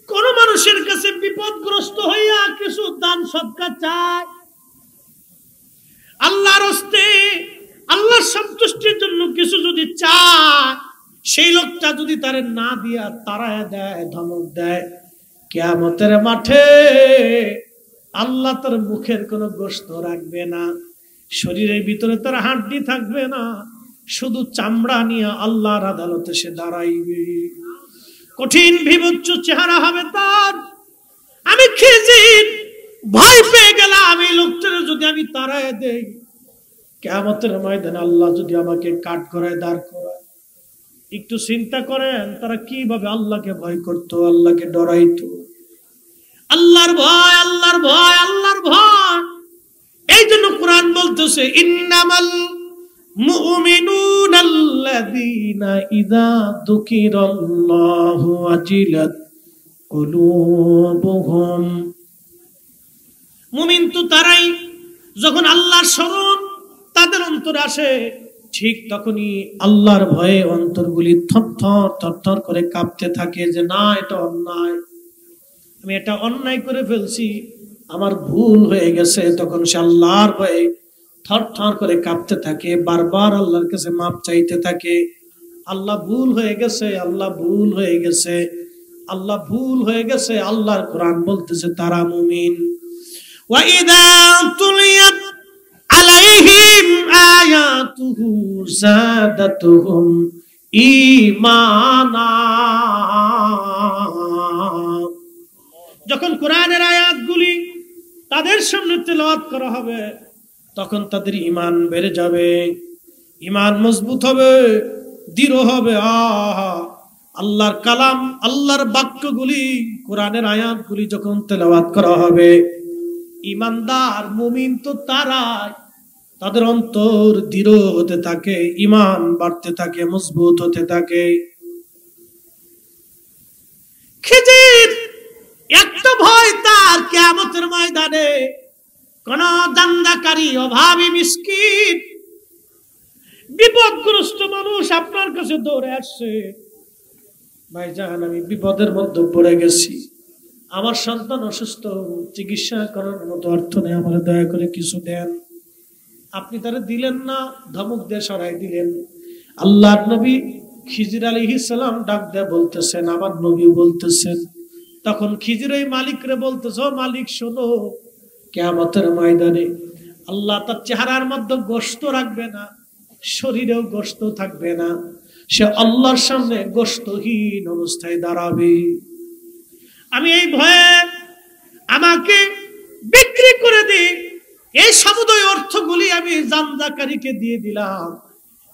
কোন মানুষের কাছে বিপদগ্রস্ত হইয়া কিছু দান সদকা চায়, আল্লাহর রাস্তে, আল্লাহর সন্তুষ্টির জন্য কিছু যদি চায়, সেই লোকটা যদি তারে না দিয়া তাড়ায় দেয়, ধমক দেয়, কিয়ামতের মাঠে আল্লাহ তার মুখের কোনো গোশত রাখবে না, শরীরের ভিতরে তার হাড্ডি থাকবে না, শুধু চামড়া নিয়ে আল্লাহর আদালতে সে দাঁড়াইবে। কঠিন বিভৎস চেহারা হবে তার। আমি খিজির ভয় পেয়ে গেলাম, আমি লোকটারে যদি আমি তাড়ায় দেই, কিয়ামতের ময়দানে আল্লাহ যদি আমাকে কাঠ করায়, দাঁড় করায়। একটু চিন্তা করেন তারা কিভাবে আল্লাহকে ভয় করত, আল্লাহকে ডরাইতো। আল্লাহর ভয়, আল্লাহর ভয়, আল্লাহর ভয়। এই জন্য কোরআন বলতেছে, ইন্নামাল মুমিনুনাল্লাযীনা ইযা যুকিরাল্লাহু ওয়াজিলাত কুলুবুহুম। মুমিন তো তারাই যখন আল্লাহর স্মরণ তাদের অন্তরে আসে, ঠিক তখনই আল্লাহর ভয়ে অন্তরগুলি থরথর থরথর করে কাঁপতে থাকে, যে না, এটা অন্যায়, আমি এটা অন্যায় করে ফেলছি, আমার ভুল হয়ে গেছে। তখন সে আল্লাহর ভয়ে থরথর করে কাঁপতে থাকে, বারবার আল্লাহর কাছে মাপ চাইতে থাকে, আল্লাহ ভুল হয়ে গেছে, আল্লাহ ভুল হয়ে গেছে, আল্লাহ ভুল হয়ে গেছে। আল্লাহর কোরআন বলতেছে তারা মুমিন। ওয়াইদা তুলিয়াত আলাইহিম আয়াতুহু যাদাতুহুম ঈমানা। যখন কোরআনের আয়াতগুলি তাদের সামনে তেলাওয়াত করা হবে, তখন তাদের ঈমান বেড়ে যাবে, ঈমান মজবুত হবে, দৃঢ় হবে। আল্লাহর কালাম, আল্লাহর বাক্যগুলি, কোরআনের আয়াতগুলি যখন তেলাওয়াত করা হবে, ঈমানদার মুমিন তো তারাই, তাদের অন্তর দৃঢ় হতে থাকে, ঈমান বাড়তে থাকে, মজবুত হতে থাকে। খিজির একটা ভয় তার, কিয়ামতের ময়দানে কোন দান্দাকারী, অভাবী, মিসকিন, বিপদগ্রস্ত মানুষ আপনার কাছে দৌড়ে আসছে, ভাইজান আমি বিপদের মধ্যে পড়ে গেছি, আমার সন্তান অসুস্থ, চিকিৎসা করার মতো অর্থ নেই, আমার দয়া করে কিছু দেন। আপনি তারা দিলেন না, ধমক দিয়ে সরাই দিলেন। আল্লাহর নবী খিজির আলাইহিস সালাম ডাক দেয়া বলতেছেন, আমার নবী বলতেছেন, তখন খিজির ওই মালিকরে বলতেছে, ও মালিক শোনো, কিয়ামতের ময়দানে আল্লাহ তার চেহারার মধ্যে গোশত রাখবে না, শরীরেও গোশত থাকবে না, সে আল্লাহর সামনে গোশতহীন অবস্থায় দাঁড়াবে। আমি এই ভয়ে আমাকে বিক্রি করে দিই, এই সমুদয় অর্থগুলি আমি জান্দাকারীকে দিয়ে দিলাম।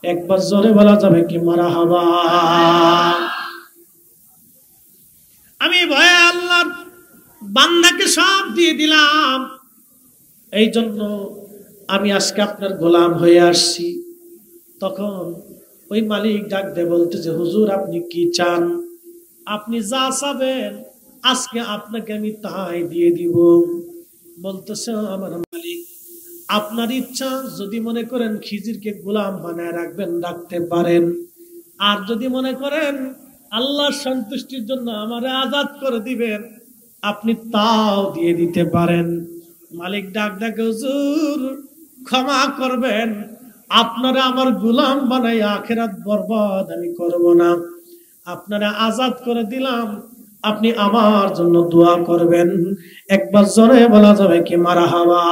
একবার জোরে বলা যাবে কি মারহাবা? আমি ভয়ে আল্লাহর বান্দাকে সব দিয়ে দিলাম। এই জন্য আমি আজকে আপনার গোলাম হয়ে আসছি। তখন ওই মালিক ডাক দিয়ে বলতেছে, হুজুর আপনি কি চান? আপনি যা চাবেন আজকে আপনাকে আমি তাই দিয়ে দিব। বলতেছে, আমার মালিক আপনার ইচ্ছা, যদি মনে করেন খিজিরকে গোলাম বানায় রাখবেন, রাখতে পারেন, আর যদি মনে করেন আল্লাহর সন্তুষ্টির জন্য আমারে আজাদ করে দিবেন, আপনি তাও দিয়ে দিতে পারেন। মালিক ডাক ডাকে, হুজুর ক্ষমা করবেন, আপনারা আমার গোলাম বানাই আখিরাত বরবাদ আমি করব না। আপনারা আজাদ করে দিলাম, আপনি আমার জন্য দোয়া করবেন। একবার জোরে বলা যাবে কি মারহাবা।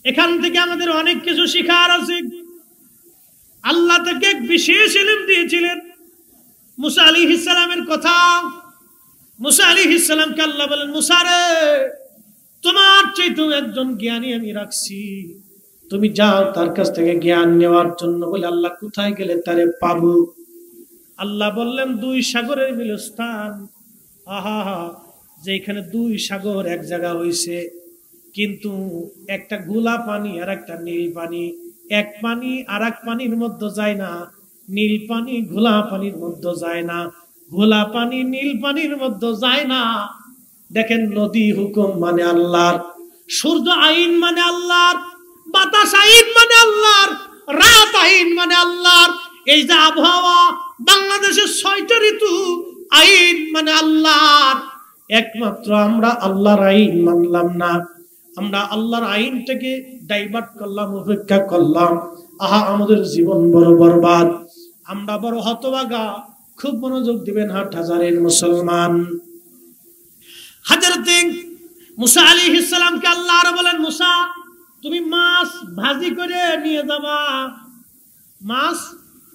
এখান থেকে আমাদের অনেক কিছু শিখার আছে। আল্লাহ থেকে বিশেষ ইলম দিয়েছিলেন মুসা আলাইহিস সালামের কথা। মুসা আলাইহিস সালামকে আল্লাহ বলেন, মুসা রে, তোমার চাইতে একজন জ্ঞানী আমি রাখছি, তুমি যাও তার কাছ থেকে জ্ঞান নেওয়ার জন্য। বলে আল্লাহ কোথায় গেলে তারে পাবো? আল্লাহ বললেন, দুই সাগরের মিলস্থান। আহা, যেখানে দুই সাগর এক জায়গা হইছে, কিন্তু একটা ঘোলা পানি আর একটা নীল পানি, এক পানি আর এক পানির মধ্যে যায় না, নীল পানি ঘোলা পানির মধ্যে যায় না, ঘোলা পানি নীল পানির মধ্যে যায় না। দেখেন, নদী হুকুম মানে আল্লাহর, সূর্য আইন মানে আল্লাহর, বাতাস আইন মানে আল্লাহর, রাত আইন মানে আল্লাহর। এই যে আবহাওয়া, বাংলাদেশের 6টা ঋতু আইন মানে আল্লাহর। একমাত্র আমরা আল্লাহর আইন মানলাম না, আমরা আল্লাহর আইনটাকে ডাইভার্ট করলাম, উপেক্ষা করলাম। আহা, আমাদের জীবন বড় বরবাদ, আমরা বড় হতভাগা। খুব মনোযোগ দিবেন হাটহাজারের মুসলমান। হযরতে মুসা আলাইহিস সালামকে আল্লাহ আর বলেন, মুসা তুমি মাছ ভাজি করে নিয়ে যাবা, মাছ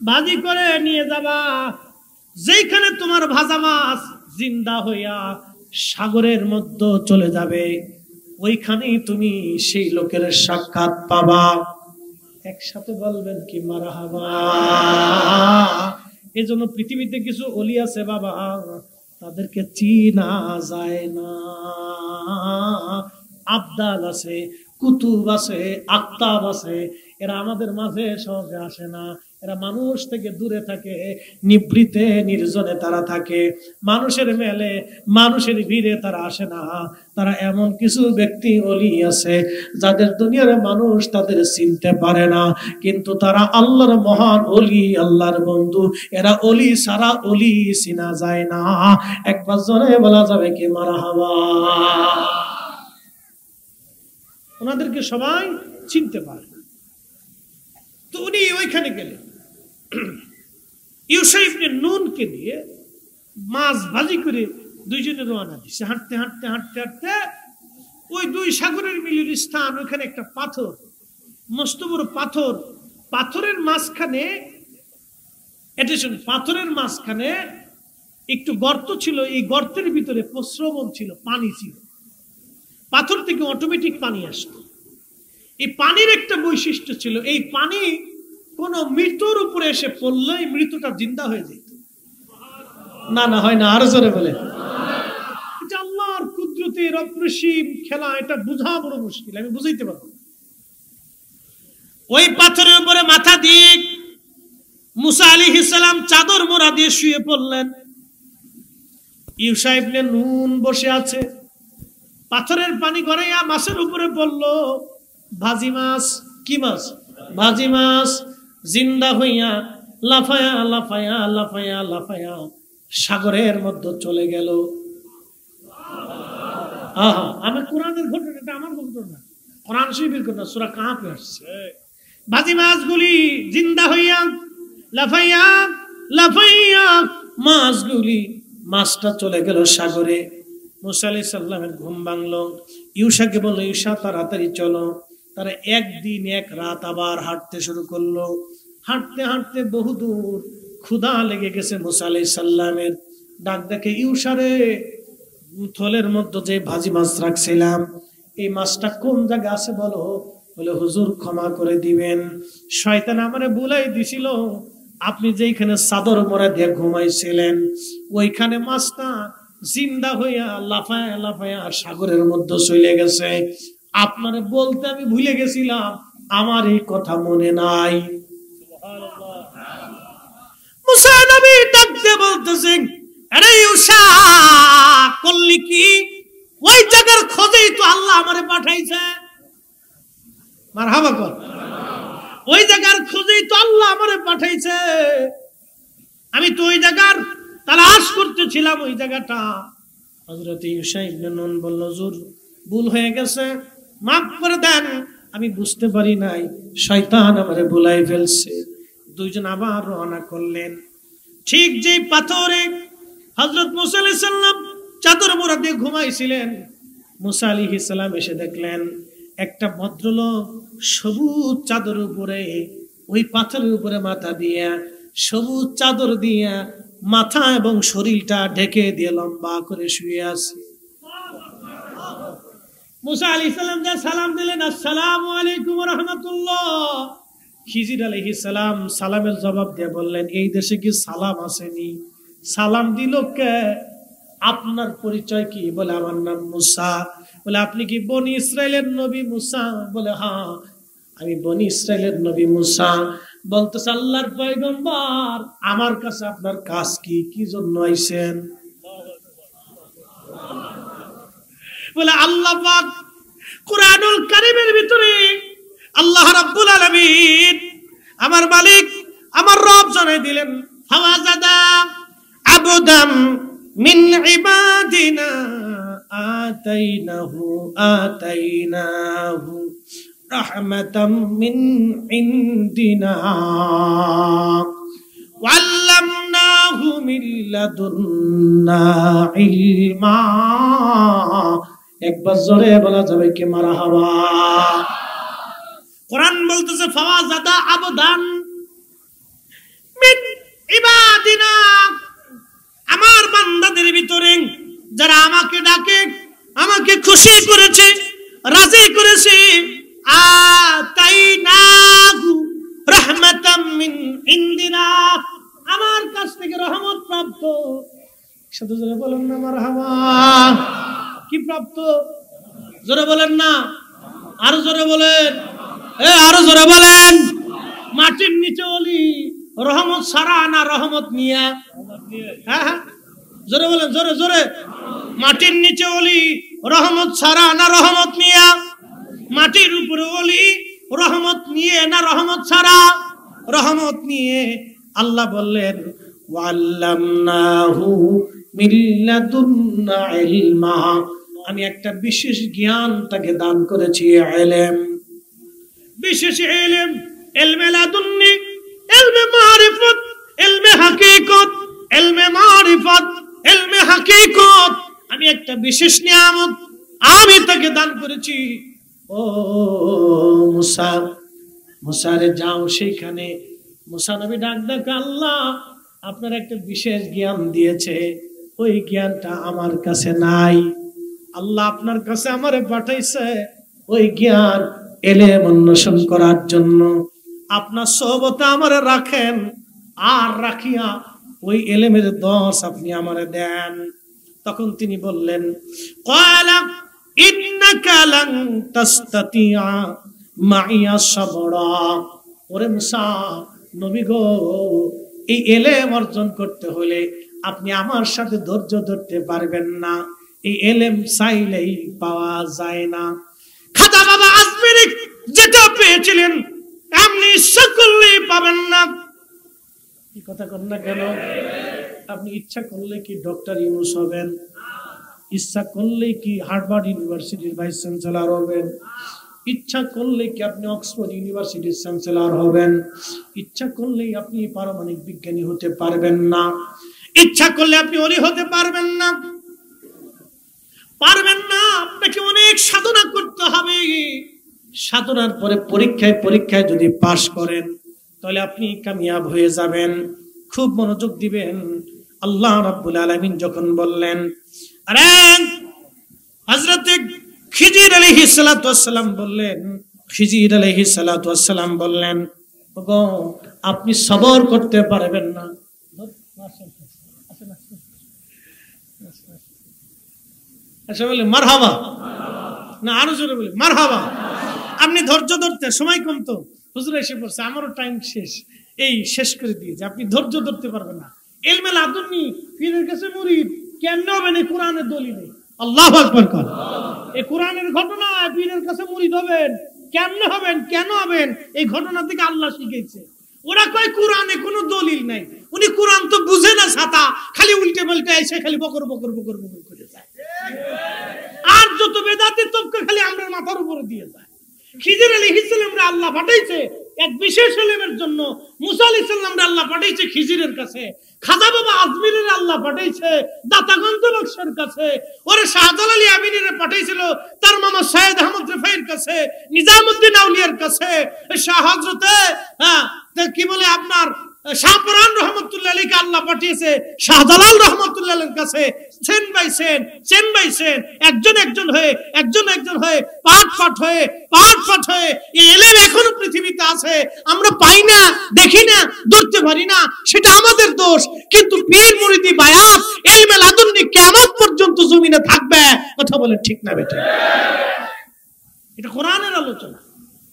ভাজি করে নিয়ে যাবা। যেখানে তোমার ভাজা মাছ জিন্দা হইয়া সাগরের মধ্যে চলে যাবে, ওইখানেই তুমি সেই লোকের সাক্ষাৎ পাবা। একসাথে বলবেন কি মারহাবা। এজন্য পৃথিবীতে কিছু ওলি আছে বাবা, তাদেরকে চিনা যায় না। আবদাল আছে, কুতুব আছে, আক্তাব আছে, এরা আমাদের মাঝে সহজে আসে না। এরা মানুষ থেকে দূরে থাকে, নিভৃতে নির্জনে তারা থাকে, মানুষের মেলে মানুষের ভিড়ে তারা আসে না। তারা এমন কিছু ব্যক্তি ওলি আছে যাদের দুনিয়ার মানুষ তাদের চিনতে পারে না, কিন্তু তারা আল্লাহর মহান ওলি, আল্লাহর বন্ধু। এরা ওলি সারা ওলি চিনা যায় না। একবার জোরে বলা যাবে কি মারহাবা। ওনাদেরকে সবাই চিনতে পারে না। তো উনি ওইখানে গেলেন, ইউসা ইবনে নুনকে দিয়ে মাছ ভাজি করে দুইজনে রওনা দিছে। হাঁটতে হাঁটতে হাঁটতে হাঁটতে ওই দুই সাগরের মিলির স্থান, ওইখানে একটা পাথর, মস্ত বড় পাথর, পাথরের মাঝখানে, অ্যাটেনশন, পাথরের মাঝখানে একটু গর্ত ছিল। এই গর্তের ভিতরে প্রস্রবণ ছিল, পানি ছিল। পাথর থেকে অটোমেটিক পানি আসতো। এই পানির একটা বৈশিষ্ট্য ছিল, এই পানি কোন মৃত্যুর উপরে এসে পড়লে মৃত্যুটা জিন্দা হয়ে যেত। না না, হয় না, আরো জোরে বলে। এটা আল্লাহর কুদরতের অপরিসীম খেলা, এটা বোঝা বড় মুশকিল, আমি বুঝাইতে পারবো। ওই পাথরের উপরে মাথা দিয়ে মুসা আলাইহিস সালাম চাদর মোড়া দিয়ে শুয়ে পড়লেন। ইউসা ইবনে নুন বসে আছে, পাথরের পানি গড়াইয়া মাছের উপরে পড়লো। ভাজি মাছ, কি মাছ? ভাজি মাছ জিন্দা হইয়া লাফায়া লাফায়া লাফায়া লাফায়া সাগরের মধ্যে চলে গেল। আহা, আমি কোরআনের ঘটনা, এটা আমার ঘটনা, কোরআন শরীফের ঘটনা, সূরা কাহাফে আসছে। ভাজি মাছগুলি জিন্দা হইয়া লাফাইয়া লাফাইয়া মাছগুলি, মাছটা চলে গেল সাগরে। মুসা আলাইহিস সালামের ঘুম ভাঙলো। ইউসাকে বলল, ইউসা তাড়াতাড়ি চলো। তারা একদিন এক রাত আবার হাঁটতে শুরু করলো। হাঁটতে হাঁটতে বহুদূর, ক্ষুধা লেগে গেছে মুসা আলাইহিস সালামের। ডাক দেখে, ইউসা রে, থলের মধ্যে যে ভাজি মাছ রাখছিলাম, এই মাছটা কোন জায়গায় আছে বলো। বলে, হুজুর ক্ষমা করে দিবেন, শয়তান আমারে বুলাই দিছিল, আপনি যেখানে চাদর মোড়া দিয়ে ঘুমাইছিলেন ওইখানে মাছটা জিন্দা হইয়া লাফায়া লাফায়া সাগরের মধ্যে চলে গেছে। আপনারে বলতে আমি ভুলে গেছিলাম, আমার এই কথা মনে নাই। মুসা নবী ডাকতে বলতেছে, আরে ইউসা, করলি কি? ওই জায়গার খোঁজেই তো আল্লাহ আমারে পাঠাইছে। মারহাবা কর। ওই জায়গার খুঁজেই তো আল্লাহ আমারে পাঠাইছে। আমি তো ওই জায়গার তালাশ করতেছিলাম ওই জায়গাটা। হযরত ইউসা ইবনে নুন বলল, হুজুর ভুল হয়ে গেছে, মাফ করে দেন, আমি বুঝতে পারি নাই, শয়তান আমারে ভুলাই ফেলছে। দুইজন আবার রওনা করলেন। ঠিক যেই পাথরে হযরত মুসা আলাইহিস সালাম চাদর মোড়া দিয়ে ঘুমাইছিলেন, মুসা আলাইহিস সালাম এসে দেখলেন একটা ভদ্রলোক সবুজ চাদর উপরে, ওই পাথরের উপরে মাথা দিয়ে, সবুজ চাদর দিয়ে মাথা এবং শরীরটা ঢেকে দিয়ে লম্বা করে শুয়ে আছে। মুসা আলাইহিস সালাম যা সালাম দিলেন, আসসালামু আলাইকুম ওয়া রাহমাতুল্লাহ। খিজির আলাইহিস সালাম সালামের জবাব দিয়ে বললেন, এই দেশে কি সালাম আসেনি? সালাম দিল কে? আপনার পরিচয় কি? বলে, আমার নাম মুসা। বলে, আপনি কি বনি ইসরাইলের নবী মুসা? বলে, হ্যাঁ, আমি বনি ইসরাইলের নবী মুসা। বলতেছে, আল্লাহর পয়গম্বর, আমার কাছে আপনার কাজ কি? কি জন্য আইছেন? বলে, আল্লাহ পাক কুরআনুল কারীমের ভিতরে আল্লাহ রাব্বুল আলামিন, আমার মালিক, আমার রব জানাই দিলেন, ফাওয়াজাদা আবদাম মিন ইবাদিনা আতাইনাহু রাহমাতাম মিন ইনদিনা ওয়াল্লামনাহু মিন লাদুন্না ইলমা। একবার জোরে বলা যাবে কি মারহাবা? কোরআন বলতেছে, ফাওয়াজাদা আবদান মিন ইবাদিনা, আমার বান্দাদের ভিতরে যারা আমাকে ডাকে, আমাকে খুশি করেছে, রাজি করেছে, আতাইনাহু রাহমাতাম মিন ইনদিনা, আমার কাছ থেকে রহমত প্রাপ্ত। সাথে জোরে বলেন না মারহাবা। কি প্রাপ্ত? জোরে বলেন না, আরো জোরে বলেন, আরো জোরে বলেন। মাটির নিচে ওলি রহমত সারা না রহমত নিয়া? হ্যাঁ হ্যাঁ, জোরে বলেন, জোরে জোরে। মাটির নিচে ওলি রহমত সারা না রহমত নিয়া? মাটির উপরে ওলি রহমত নিয়ে না রহমত সারা? রহমত নিয়ে। আল্লাহ বললেন, ওয়াল্লামনাহু মিন লাদুন্না ইলমা, আমি একটা বিশেষ জ্ঞান তাকে দান করেছি, ইলম, বিশেষ ইলম, ইলমে লাদুন্নি, ইলমে মারিফত, ইলমে হাকিকত, ইলমে মারিফত, ইলমে হাকিকত, আমি একটা বিশেষ নিয়ামত আমি তাকে দান করেছি। ও মুসা, মুসারে যাও সেইখানে। মুসা নবী ডাক ডাক, আল্লাহ আপনার একটা বিশেষ জ্ঞান দিয়েছে, ওই জ্ঞানটা আমার কাছে নাই। আল্লাহ আপনার কাছে আমারে পাঠাইছে ওই জ্ঞান ইলম অন্বেষণ করার জন্য। আপনার সোহবতে আমারে রাখেন, আর রাখিয়া ওই ইলমের দর্শ আপনি আমারে দেন। তখন তিনি বললেন, ক্বালা ইন্নাকা লান তাসতাতিয়া মাইয়া সাবরা। ওরে মুসা নবী গো, এই ইলম অর্জন করতে হলে আপনি আমার সাথে ধৈর্য ধরতে পারবেন না। এই ইলম চাইলেই পাওয়া যায় না। খাজা বাবা আজমিরি যেটা পেয়েছিলেন আপনি ইচ্ছা করলেই পাবেন না। কি কথা কর না কেন? আপনি ইচ্ছা করলে কি ডক্টর ইউনুস হবেন? ইচ্ছা করলে কি হার্ভার্ড ইউনিভার্সিটির ভাইস চ্যান্সেলর হবেন? ইচ্ছা করলে কি আপনি অক্সফোর্ড ইউনিভার্সিটির চ্যান্সেলর হবেন? ইচ্ছা করলেই আপনি পারমাণবিক বিজ্ঞানী হতে পারবেন না। ইচ্ছা করলে আপনি ওলি হতে পারবেন না, পারবেন না। আপনাকে অনেক সাধনা করতে হবে। সাধনার পরে পরীক্ষায় পরীক্ষায় যদি পাশ করেন তাহলে আপনি কামিয়াব হয়ে যাবেন। খুব মনোযোগ দিবেন। আল্লাহ রাব্বুল আলামিন যখন বললেন, আরে হযরত খিজির আলাইহিস সালাতু ওয়াস সালাম বললেন, খিজির আলাইহিস সালাতু ওয়াস সালাম বললেন, ওগো আপনি সবর করতে পারবেন না। আচ্ছা বলে মারহাবা না, আরো জোরে বলে মারহাবা। আপনি ধৈর্য ধরতে, সময় কম তো, হুজুর এসে পড়ছে, আমারও টাইম শেষ, এই শেষ করে দিয়েছে। আপনি ধৈর্য ধরতে পারবেন না। ইলমে লাদুন্নি, পীরের কাছে মুরিদ কেমনে হবেন? এই কোরআনের দলিলে। আল্লাহু আকবার। এই কোরআনের ঘটনা, পীরের কাছে মুরিদ হবেন, কেমনে হবেন, কেন হবেন, এই ঘটনা থেকে আল্লাহ শিখেছে। ওরা কয় কোরআনে কোনো দলিল নাই, উনি কোরআন তো বুঝে না, ছাতা খালি উল্টে পাল্টে এসে খালি বকর বকর বকর বকর করে যায়। আর যত বেদাতের তবকা খালি আমরা মাথার উপরে দিয়ে যায়। খিজির আলাইহিস সালামকে আল্লাহ পাঠাইছে এক বিশেষ ইলমের জন্য, মুসা আলাইহিস সালামকে আল্লাহ পাঠাইছে খিজিরের কাছে, খাজা বাবা আজমিরের আল্লাহ পাঠাইছে দাতাগঞ্জ বক্সের কাছে, ওরে শাহজালাল আমিনের পাঠাইছিল তার মামা সৈয়দ আহমদ রিফাইর কাছে, নিজামউদ্দিন আউলিয়ার কাছে, শাহ হযরতে কি বলে আপনার শাহপুরান রহমতুল্লাহ আলাইহি আল্লাহ পাঠিয়েছে শাহজালাল রহমতুল্লাহ আলাইহির কাছে, সেন বাই সেন, সেন বাই সেন, একজন একজন হয়ে, একজন একজন হয়ে, পাঠ পাঠ হয়ে, পাঠ পাঠ হয়ে এই ইলম এখনো পৃথিবীতে আছে। আমরা পাই না, দেখি না, ধরতে পারি না, সেটা আমাদের দোষ। কিন্তু পীর মুরিদি বায়াত ইলমে লাদুন্নি কিয়ামত পর্যন্ত জমিনে থাকবে। কথা বলে ঠিক না বেটা? এটা কোরআনের আলোচনা।